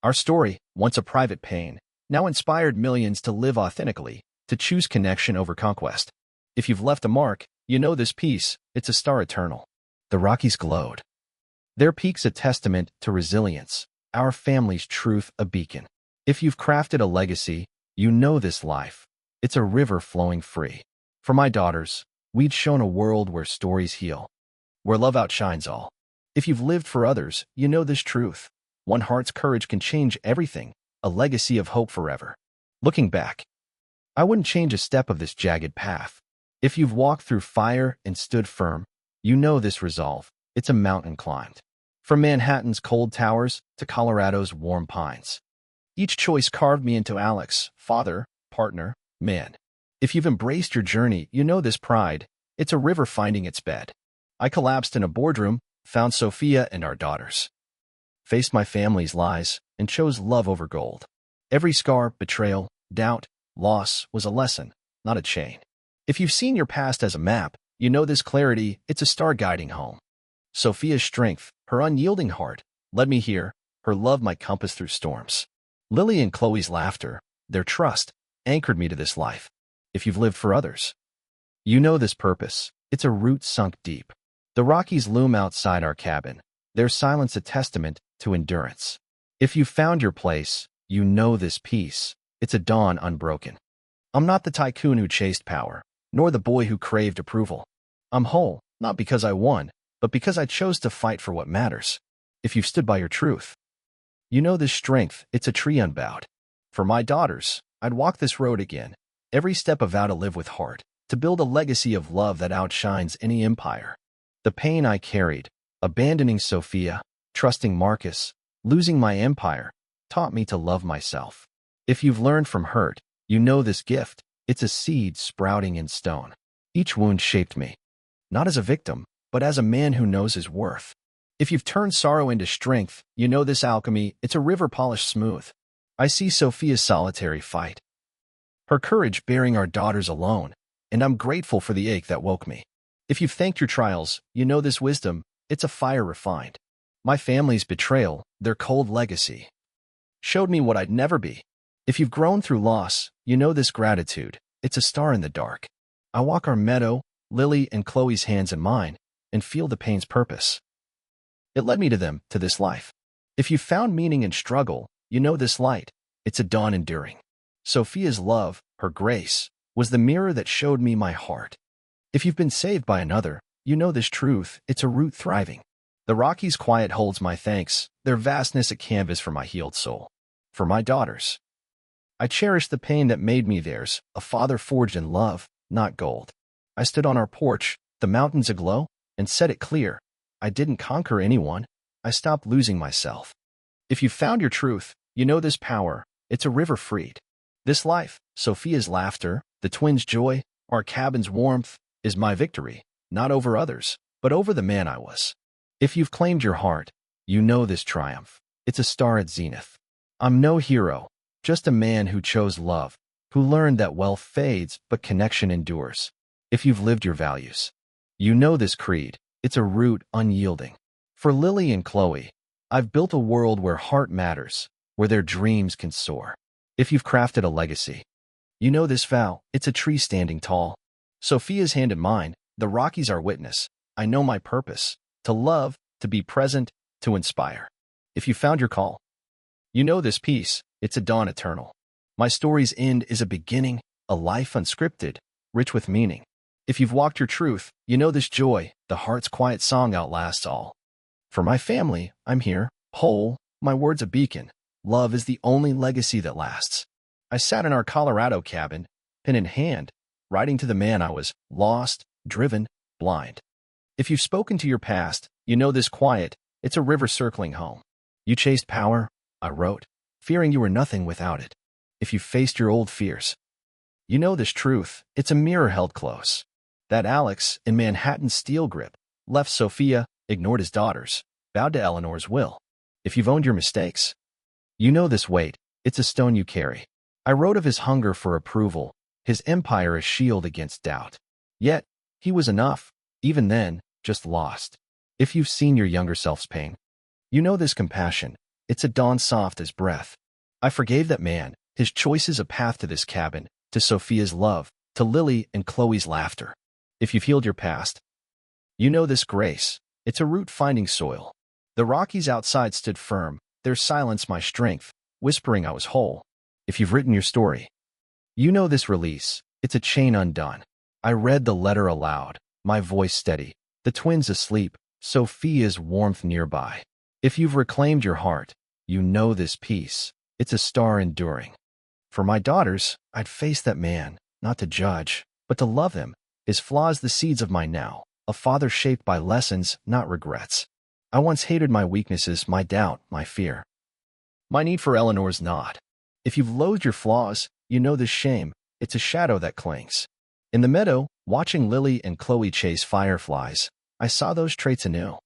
Our story, once a private pain, now inspired millions to live authentically, to choose connection over conquest. If you've left a mark, you know this peace. It's a star eternal. The Rockies glowed. Their peaks a testament to resilience, our family's truth a beacon. If you've crafted a legacy, you know this life. It's a river flowing free. For my daughters, we'd shown a world where stories heal, where love outshines all. If you've lived for others, you know this truth. One heart's courage can change everything, a legacy of hope forever. Looking back, I wouldn't change a step of this jagged path. If you've walked through fire and stood firm, you know this resolve. It's a mountain climbed. From Manhattan's cold towers to Colorado's warm pines. Each choice carved me into Alex, father, partner, man. If you've embraced your journey, you know this pride. It's a river finding its bed. I collapsed in a boardroom, found Sophia and our daughters. Faced my family's lies, and chose love over gold. Every scar, betrayal, doubt, loss was a lesson, not a chain. If you've seen your past as a map, You know this clarity, it's a star guiding home. Sophia's strength, her unyielding heart, led me here, her love my compass through storms. Lily and Chloe's laughter, their trust, anchored me to this life. If you've lived for others, you know this purpose, it's a root sunk deep. The Rockies loom outside our cabin, their silence a testament to endurance. If you've found your place, you know this peace, it's a dawn unbroken. I'm not the tycoon who chased power, nor the boy who craved approval. I'm whole, not because I won, but because I chose to fight for what matters. If you've stood by your truth, you know this strength, it's a tree unbowed. For my daughters, I'd walk this road again, every step a vow to live with heart, to build a legacy of love that outshines any empire. The pain I carried, abandoning Sophia, trusting Marcus, losing my empire, taught me to love myself. If you've learned from hurt, you know this gift, it's a seed sprouting in stone. Each wound shaped me, not as a victim, but as a man who knows his worth. If you've turned sorrow into strength, you know this alchemy, it's a river polished smooth. I see Sophia's solitary fight, her courage bearing our daughters alone, and I'm grateful for the ache that woke me. If you've thanked your trials, you know this wisdom, it's a fire refined. My family's betrayal, their cold legacy, showed me what I'd never be. If you've grown through loss, you know this gratitude, it's a star in the dark. I walk our meadow, Lily and Chloe's hands in mine, and feel the pain's purpose. It led me to them, to this life. If you found meaning in struggle, you know this light, it's a dawn enduring. Sophia's love, her grace, was the mirror that showed me my heart. If you've been saved by another, you know this truth, it's a root thriving. The Rockies' quiet holds my thanks, their vastness a canvas for my healed soul. For my daughters, I cherish the pain that made me theirs, a father forged in love, not gold. I stood on our porch, the mountains aglow, and said it clear. I didn't conquer anyone, I stopped losing myself. If you found your truth, you know this power, it's a river freed. This life, Sophia's laughter, the twins' joy, our cabin's warmth, is my victory, not over others, but over the man I was. If you've claimed your heart, you know this triumph, it's a star at zenith. I'm no hero, just a man who chose love, who learned that wealth fades but connection endures. If you've lived your values, you know this creed, it's a root unyielding. For Lily and Chloe, I've built a world where heart matters, where their dreams can soar. If you've crafted a legacy, you know this vow, it's a tree standing tall. Sophia's hand in mine, the Rockies are witness. I know my purpose, to love, to be present, to inspire. If you found your call, you know this peace, it's a dawn eternal. My story's end is a beginning, a life unscripted, rich with meaning. If you've walked your truth, you know this joy, the heart's quiet song outlasts all. For my family, I'm here, whole, my word's a beacon. Love is the only legacy that lasts. I sat in our Colorado cabin, pen in hand, writing to the man I was, lost, driven, blind. If you've spoken to your past, you know this quiet, it's a river circling home. You chased power, I wrote, fearing you were nothing without it. If you faced your old fears, you know this truth, it's a mirror held close. That Alex, in Manhattan's steel grip, left Sophia, ignored his daughters, bowed to Eleanor's will. If you've owned your mistakes, you know this weight, it's a stone you carry. I wrote of his hunger for approval, his empire a shield against doubt. Yet, he was enough, even then, just lost. If you've seen your younger self's pain, you know this compassion, it's a dawn soft as breath. I forgave that man, his choice is a path to this cabin, to Sophia's love, to Lily and Chloe's laughter. If you've healed your past, you know this grace, it's a root finding soil. The Rockies outside stood firm, their silence my strength, whispering I was whole. If you've written your story, you know this release, it's a chain undone. I read the letter aloud, my voice steady, the twins asleep, Sophia's warmth nearby. If you've reclaimed your heart, you know this peace, it's a star enduring. For my daughters, I'd face that man, not to judge, but to love him, his flaws the seeds of my now, a father shaped by lessons, not regrets. I once hated my weaknesses, my doubt, my fear. My need for Eleanor's nod. If you've loathed your flaws, you know this shame, it's a shadow that clings. In the meadow, watching Lily and Chloe chase fireflies, I saw those traits anew.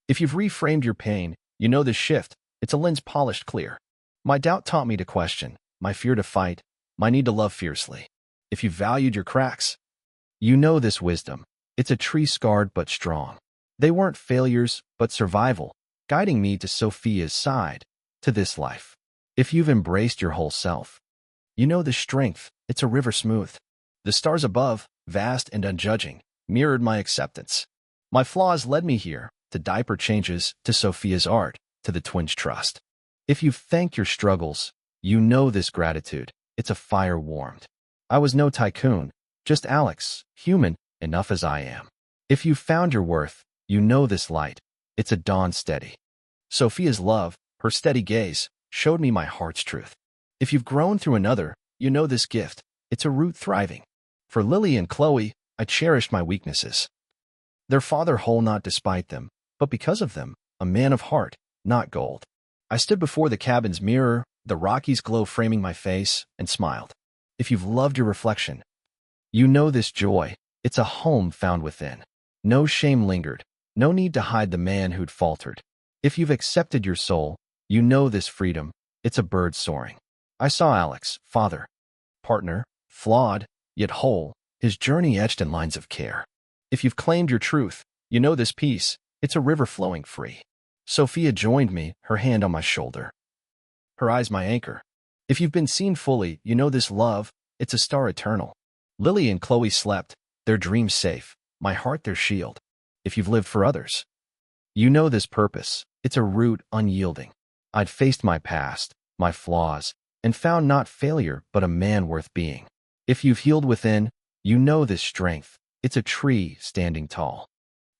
If you've reframed your pain, you know this shift, it's a lens polished clear. My doubt taught me to question, my fear to fight, my need to love fiercely. If you've valued your cracks, you know this wisdom, It's a tree scarred but strong. They weren't failures, but survival, guiding me to Sophia's side, to this life. If you've embraced your whole self, you know the strength, it's a river smooth. The stars above, vast and unjudging, mirrored my acceptance. My flaws led me here, to diaper changes, to Sophia's art, to the twins' trust. If you've thanked your struggles, you know this gratitude, it's a fire warmed. I was no tycoon, just Alex, human, enough as I am. If you've found your worth, you know this light, it's a dawn steady. Sophia's love, her steady gaze, showed me my heart's truth. If you've grown through another, you know this gift, it's a root thriving. For Lily and Chloe, I cherished my weaknesses. Their father whole not despite them, but because of them, a man of heart, not gold. I stood before the cabin's mirror, the Rockies' glow framing my face, and smiled. If you've loved your reflection, you know this joy, it's a home found within. No shame lingered, no need to hide the man who'd faltered. If you've accepted your soul, you know this freedom, it's a bird soaring. I saw Alex, father, partner, flawed, yet whole, his journey etched in lines of care. If you've claimed your truth, you know this peace, it's a river flowing free. Sophia joined me, her hand on my shoulder, her eyes my anchor. If you've been seen fully, you know this love, it's a star eternal. Lily and Chloe slept, their dreams safe, my heart their shield. If you've lived for others, you know this purpose, it's a root unyielding. I'd faced my past, my flaws, and found not failure but a man worth being. If you've healed within, you know this strength, it's a tree standing tall.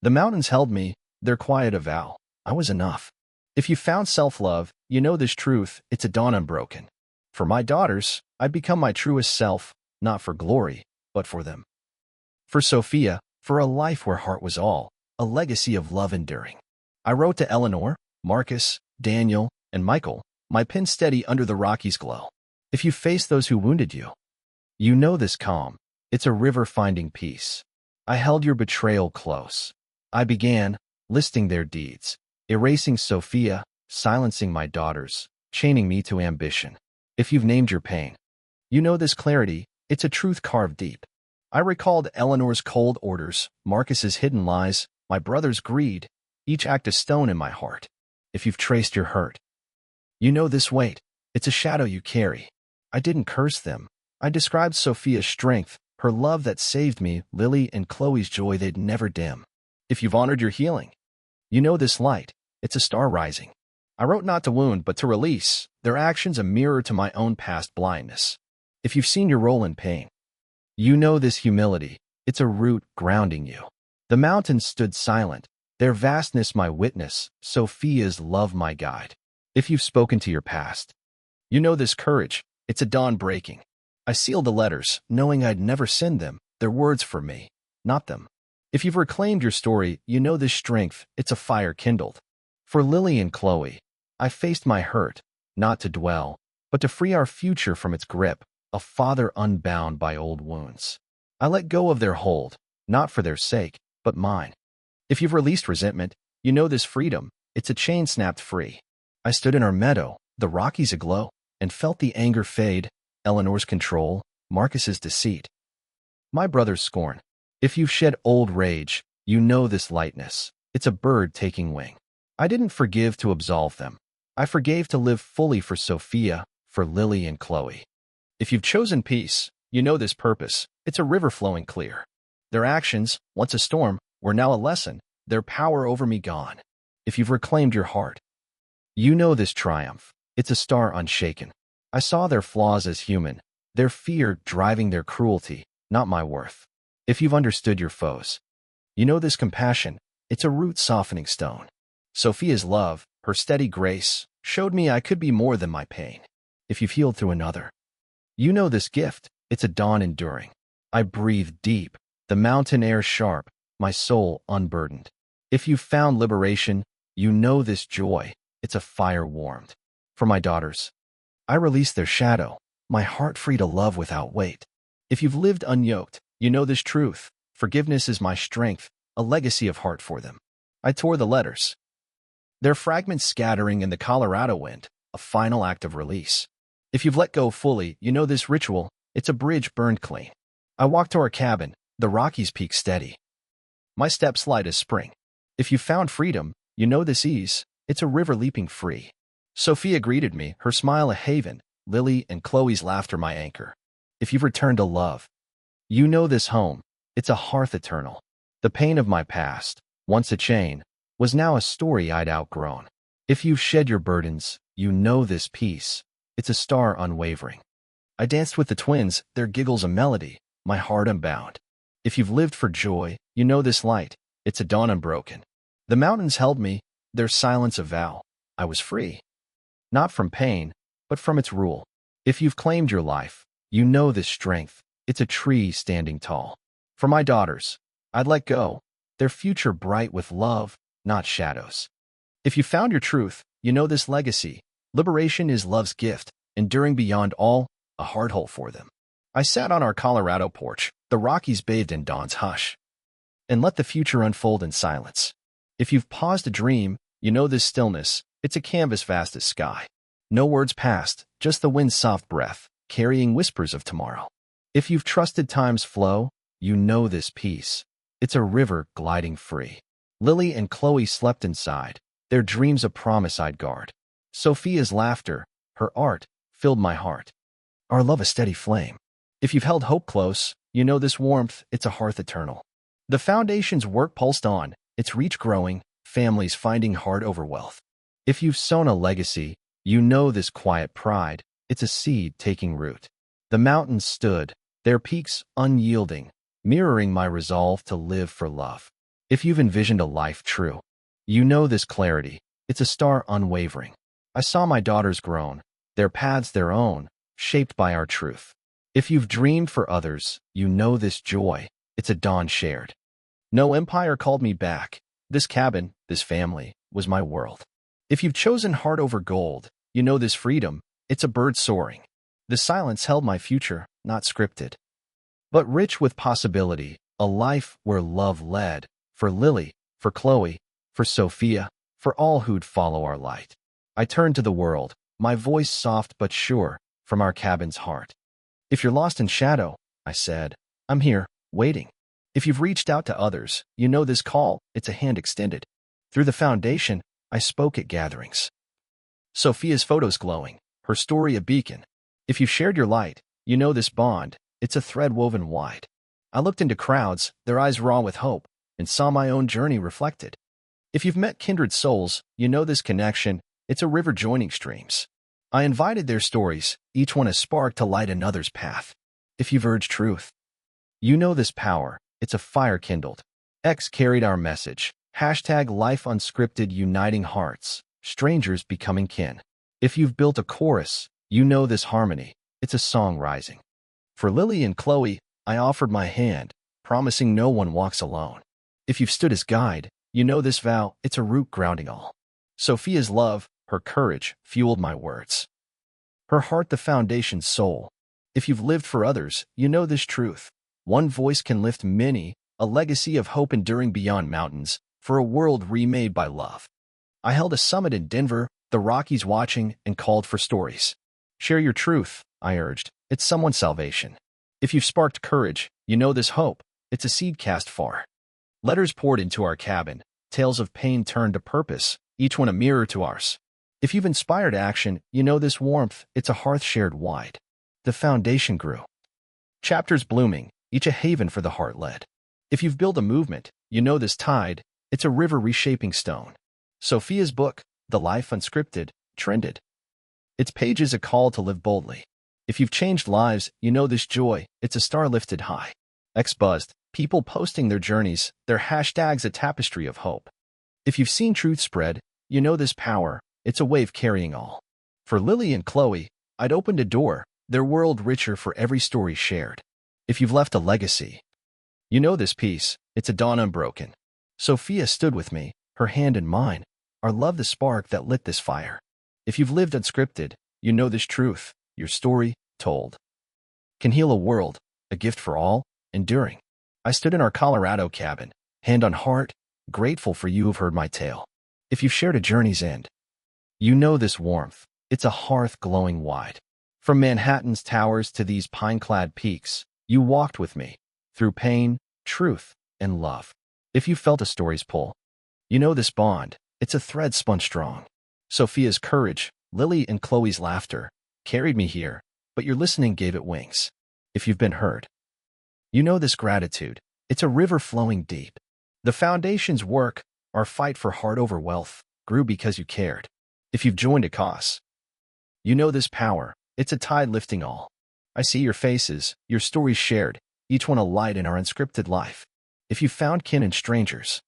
The mountains held me, their quiet avow, I was enough. If you found self-love, you know this truth, it's a dawn unbroken. For my daughters, I'd become my truest self, not for glory, but for them. For Sophia, for a life where heart was all, a legacy of love enduring. I wrote to Eleanor, Marcus, Daniel, and Michael, my pen steady under the Rockies' glow. If you face those who wounded you, you know this calm, it's a river finding peace. I held your betrayal close. I began, listing their deeds, erasing Sophia, silencing my daughters, chaining me to ambition. If you've named your pain, you know this clarity, it's a truth carved deep. I recalled Eleanor's cold orders, Marcus's hidden lies, my brother's greed, each act a stone in my heart. If you've traced your hurt, you know this weight, it's a shadow you carry. I didn't curse them. I described Sophia's strength, her love that saved me, Lily and Chloe's joy they'd never dim. If you've honored your healing, you know this light, it's a star rising. I wrote not to wound, but to release, their actions a mirror to my own past blindness. If you've seen your role in pain, you know this humility, it's a root grounding you. The mountains stood silent, their vastness my witness, Sophia's love my guide. If you've spoken to your past, you know this courage, it's a dawn breaking. I sealed the letters, knowing I'd never send them, their words for me, not them. If you've reclaimed your story, you know this strength, it's a fire kindled. For Lily and Chloe, I faced my hurt, not to dwell, but to free our future from its grip, a father unbound by old wounds. I let go of their hold, not for their sake, but mine. If you've released resentment, you know this freedom, it's a chain snapped free. I stood in our meadow, the Rockies aglow, and felt the anger fade, Eleanor's control, Marcus's deceit, my brother's scorn. If you've shed old rage, you know this lightness, it's a bird taking wing. I didn't forgive to absolve them. I forgave to live fully for Sophia, for Lily and Chloe. If you've chosen peace, you know this purpose, it's a river flowing clear. Their actions, once a storm, were now a lesson, their power over me gone. If you've reclaimed your heart, you know this triumph, it's a star unshaken. I saw their flaws as human, their fear driving their cruelty, not my worth. If you've understood your foes, you know this compassion, it's a root softening stone. Sophia's love, her steady grace, showed me I could be more than my pain. If you've healed through another, you know this gift, it's a dawn enduring. I breathe deep, the mountain air sharp, my soul unburdened. If you've found liberation, you know this joy, it's a fire warmed. For my daughters, I release their shadow, my heart free to love without weight. If you've lived unyoked, you know this truth, forgiveness is my strength, a legacy of heart for them. I tore the letters, their fragments scattering in the Colorado wind, a final act of release. If you've let go fully, you know this ritual, it's a bridge burned clean. I walked to our cabin, the Rockies peak steady, My steps light as spring. If you found freedom, you know this ease. It's a river leaping free. Sophia greeted me, her smile a haven, Lily and Chloe's laughter my anchor. If you've returned to love, you know this home. It's a hearth eternal. The pain of my past, once a chain, was now a story I'd outgrown. If you've shed your burdens, you know this peace. It's a star unwavering. I danced with the twins, their giggles a melody, my heart unbound. If you've lived for joy, you know this light. It's a dawn unbroken. The mountains held me, their silence a vow. I was free. Not from pain, but from its rule. If you've claimed your life, you know this strength. It's a tree standing tall. For my daughters, I'd let go, their future bright with love, not shadows. If you found your truth, you know this legacy. Liberation is love's gift, enduring beyond all, a heart hole for them. I sat on our Colorado porch, the Rockies bathed in dawn's hush, and let the future unfold in silence. If you've paused to dream, you know this stillness. It's a canvas vast as sky. No words passed, just the wind's soft breath, carrying whispers of tomorrow. If you've trusted time's flow, you know this peace. It's a river gliding free. Lily and Chloe slept inside, their dreams a promise I'd guard. Sophia's laughter, her art, filled my heart. Our love a steady flame. If you've held hope close, you know this warmth. It's a hearth eternal. The foundation's work pulsed on, its reach growing, families finding heart over wealth. If you've sown a legacy, you know this quiet pride. It's a seed taking root. The mountains stood, their peaks unyielding, mirroring my resolve to live for love. If you've envisioned a life true, you know this clarity. It's a star unwavering. I saw my daughters grown, their paths their own, shaped by our truth. If you've dreamed for others, you know this joy. It's a dawn shared. No empire called me back. This cabin, this family, was my world. If you've chosen heart over gold, you know this freedom. It's a bird soaring. The silence held my future, not scripted, but rich with possibility, a life where love led, for Lily, for Chloe, for Sophia, for all who'd follow our light. I turned to the world, my voice soft but sure, from our cabin's heart. If you're lost in shadow, I said, I'm here, waiting. If you've reached out to others, you know this call. It's a hand extended. Through the foundation, I spoke at gatherings. Sophia's photos glowing, her story a beacon. If you've shared your light, you know this bond. It's a thread woven wide. I looked into crowds, their eyes raw with hope, and saw my own journey reflected. If you've met kindred souls, you know this connection. It's a river joining streams. I invited their stories, each one a spark to light another's path. If you've urged truth, you know this power. It's a fire kindled. X carried our message. Hashtag life unscripted, uniting hearts, strangers becoming kin. If you've built a chorus, you know this harmony. It's a song rising. For Lily and Chloe, I offered my hand, promising no one walks alone. If you've stood as guide, you know this vow. It's a root grounding all. Sophia's love, her courage, fueled my words. Her heart the foundation's soul. If you've lived for others, you know this truth. One voice can lift many, a legacy of hope enduring beyond mountains, for a world remade by love. I held a summit in Denver, the Rockies watching, and called for stories. Share your truth, I urged. It's someone's salvation. If you've sparked courage, you know this hope. It's a seed cast far. Letters poured into our cabin, tales of pain turned to purpose, each one a mirror to ours. If you've inspired action, you know this warmth. It's a hearth shared wide. The foundation grew. Chapters blooming, each a haven for the heart led. If you've built a movement, you know this tide. It's a river reshaping stone. Sophia's book, The Life Unscripted, trended. Its pages a call to live boldly. If you've changed lives, you know this joy. It's a star lifted high. X buzzed, people posting their journeys, their hashtags a tapestry of hope. If you've seen truth spread, you know this power. It's a wave carrying all. For Lily and Chloe, I'd opened a door, their world richer for every story shared. If you've left a legacy, you know this peace. It's a dawn unbroken. Sophia stood with me, her hand in mine, our love the spark that lit this fire. If you've lived unscripted, you know this truth. Your story, told, can heal a world, a gift for all, enduring. I stood in our Colorado cabin, hand on heart, grateful for you who've heard my tale. If you've shared a journey's end, you know this warmth. It's a hearth glowing wide. From Manhattan's towers to these pine-clad peaks, you walked with me, through pain, truth, and love. If you felt a story's pull, you know this bond. It's a thread spun strong. Sophia's courage, Lily and Chloe's laughter, carried me here, but your listening gave it wings. If you've been heard, you know this gratitude. It's a river flowing deep. The foundation's work, our fight for heart over wealth, grew because you cared. If you've joined a cause, you know this power. It's a tide lifting all. I see your faces, your stories shared, each one a light in our unscripted life. If you found kin and strangers,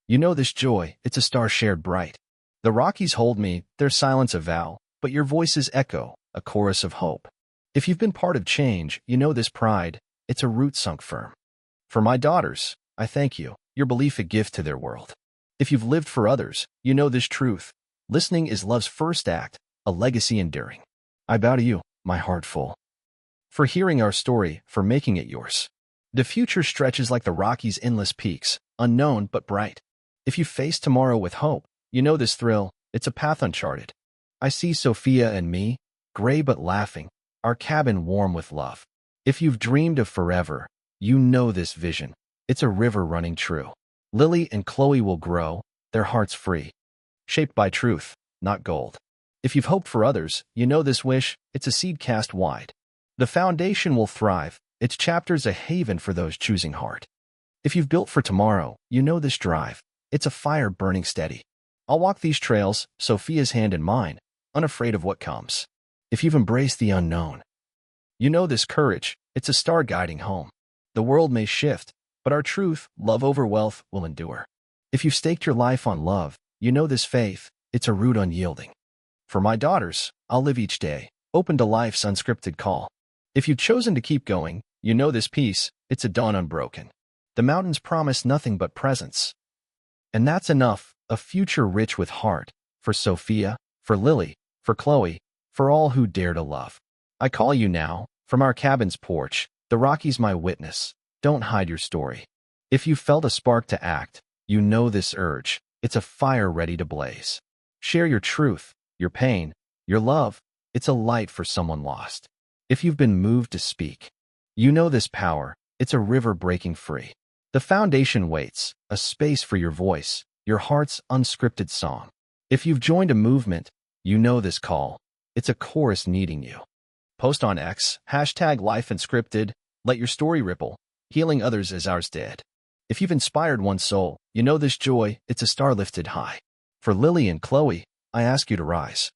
you know this joy. It's a star shared bright. The Rockies hold me, their silence a vow, but your voices echo, a chorus of hope. If you've been part of change, you know this pride. It's a root sunk firm. For my daughters, I thank you, your belief a gift to their world. If you've lived for others, you know this truth. Listening is love's first act, a legacy enduring. I bow to you, my heart full, for hearing our story, for making it yours. The future stretches like the Rockies' endless peaks, unknown but bright. If you face tomorrow with hope, you know this thrill. It's a path uncharted. I see Sophia and me, gray but laughing, our cabin warm with love. If you've dreamed of forever, you know this vision. It's a river running true. Lily and Chloe will grow, their hearts free, shaped by truth, not gold. If you've hoped for others, you know this wish. It's a seed cast wide. The foundation will thrive. Its chapters a haven for those choosing heart. If you've built for tomorrow, you know this drive. It's a fire burning steady. I'll walk these trails, Sophia's hand in mine, unafraid of what comes. If you've embraced the unknown, you know this courage. It's a star guiding home. The world may shift, but our truth, love over wealth, will endure. If you've staked your life on love, you know this faith. It's a root unyielding. For my daughters, I'll live each day, open to life's unscripted call. If you've chosen to keep going, you know this peace. It's a dawn unbroken. The mountains promise nothing but presence. And that's enough, a future rich with heart, for Sophia, for Lily, for Chloe, for all who dare to love. I call you now, from our cabin's porch, the Rockies my witness. Don't hide your story. If you felt a spark to act, you know this urge. It's a fire ready to blaze. Share your truth, your pain, your love. It's a light for someone lost. If you've been moved to speak, you know this power. It's a river breaking free. The foundation waits, a space for your voice, your heart's unscripted song. If you've joined a movement, you know this call. It's a chorus needing you. Post on X, #LifeUnscripted, let your story ripple, healing others as ours did. If you've inspired one soul, you know this joy. It's a star lifted high. For Lily and Chloe, I ask you to rise,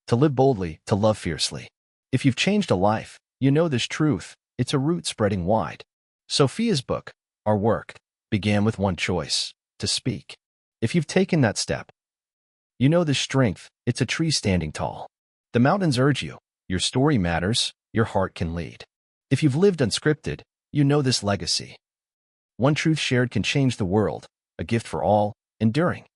to live boldly, to love fiercely. If you've changed a life, you know this truth. It's a root spreading wide. Sophia's book, our work, began with one choice, to speak. If you've taken that step, you know this strength. It's a tree standing tall. The mountains urge you. Your story matters. Your heart can lead. If you've lived unscripted, you know this legacy. One truth shared can change the world, a gift for all, enduring.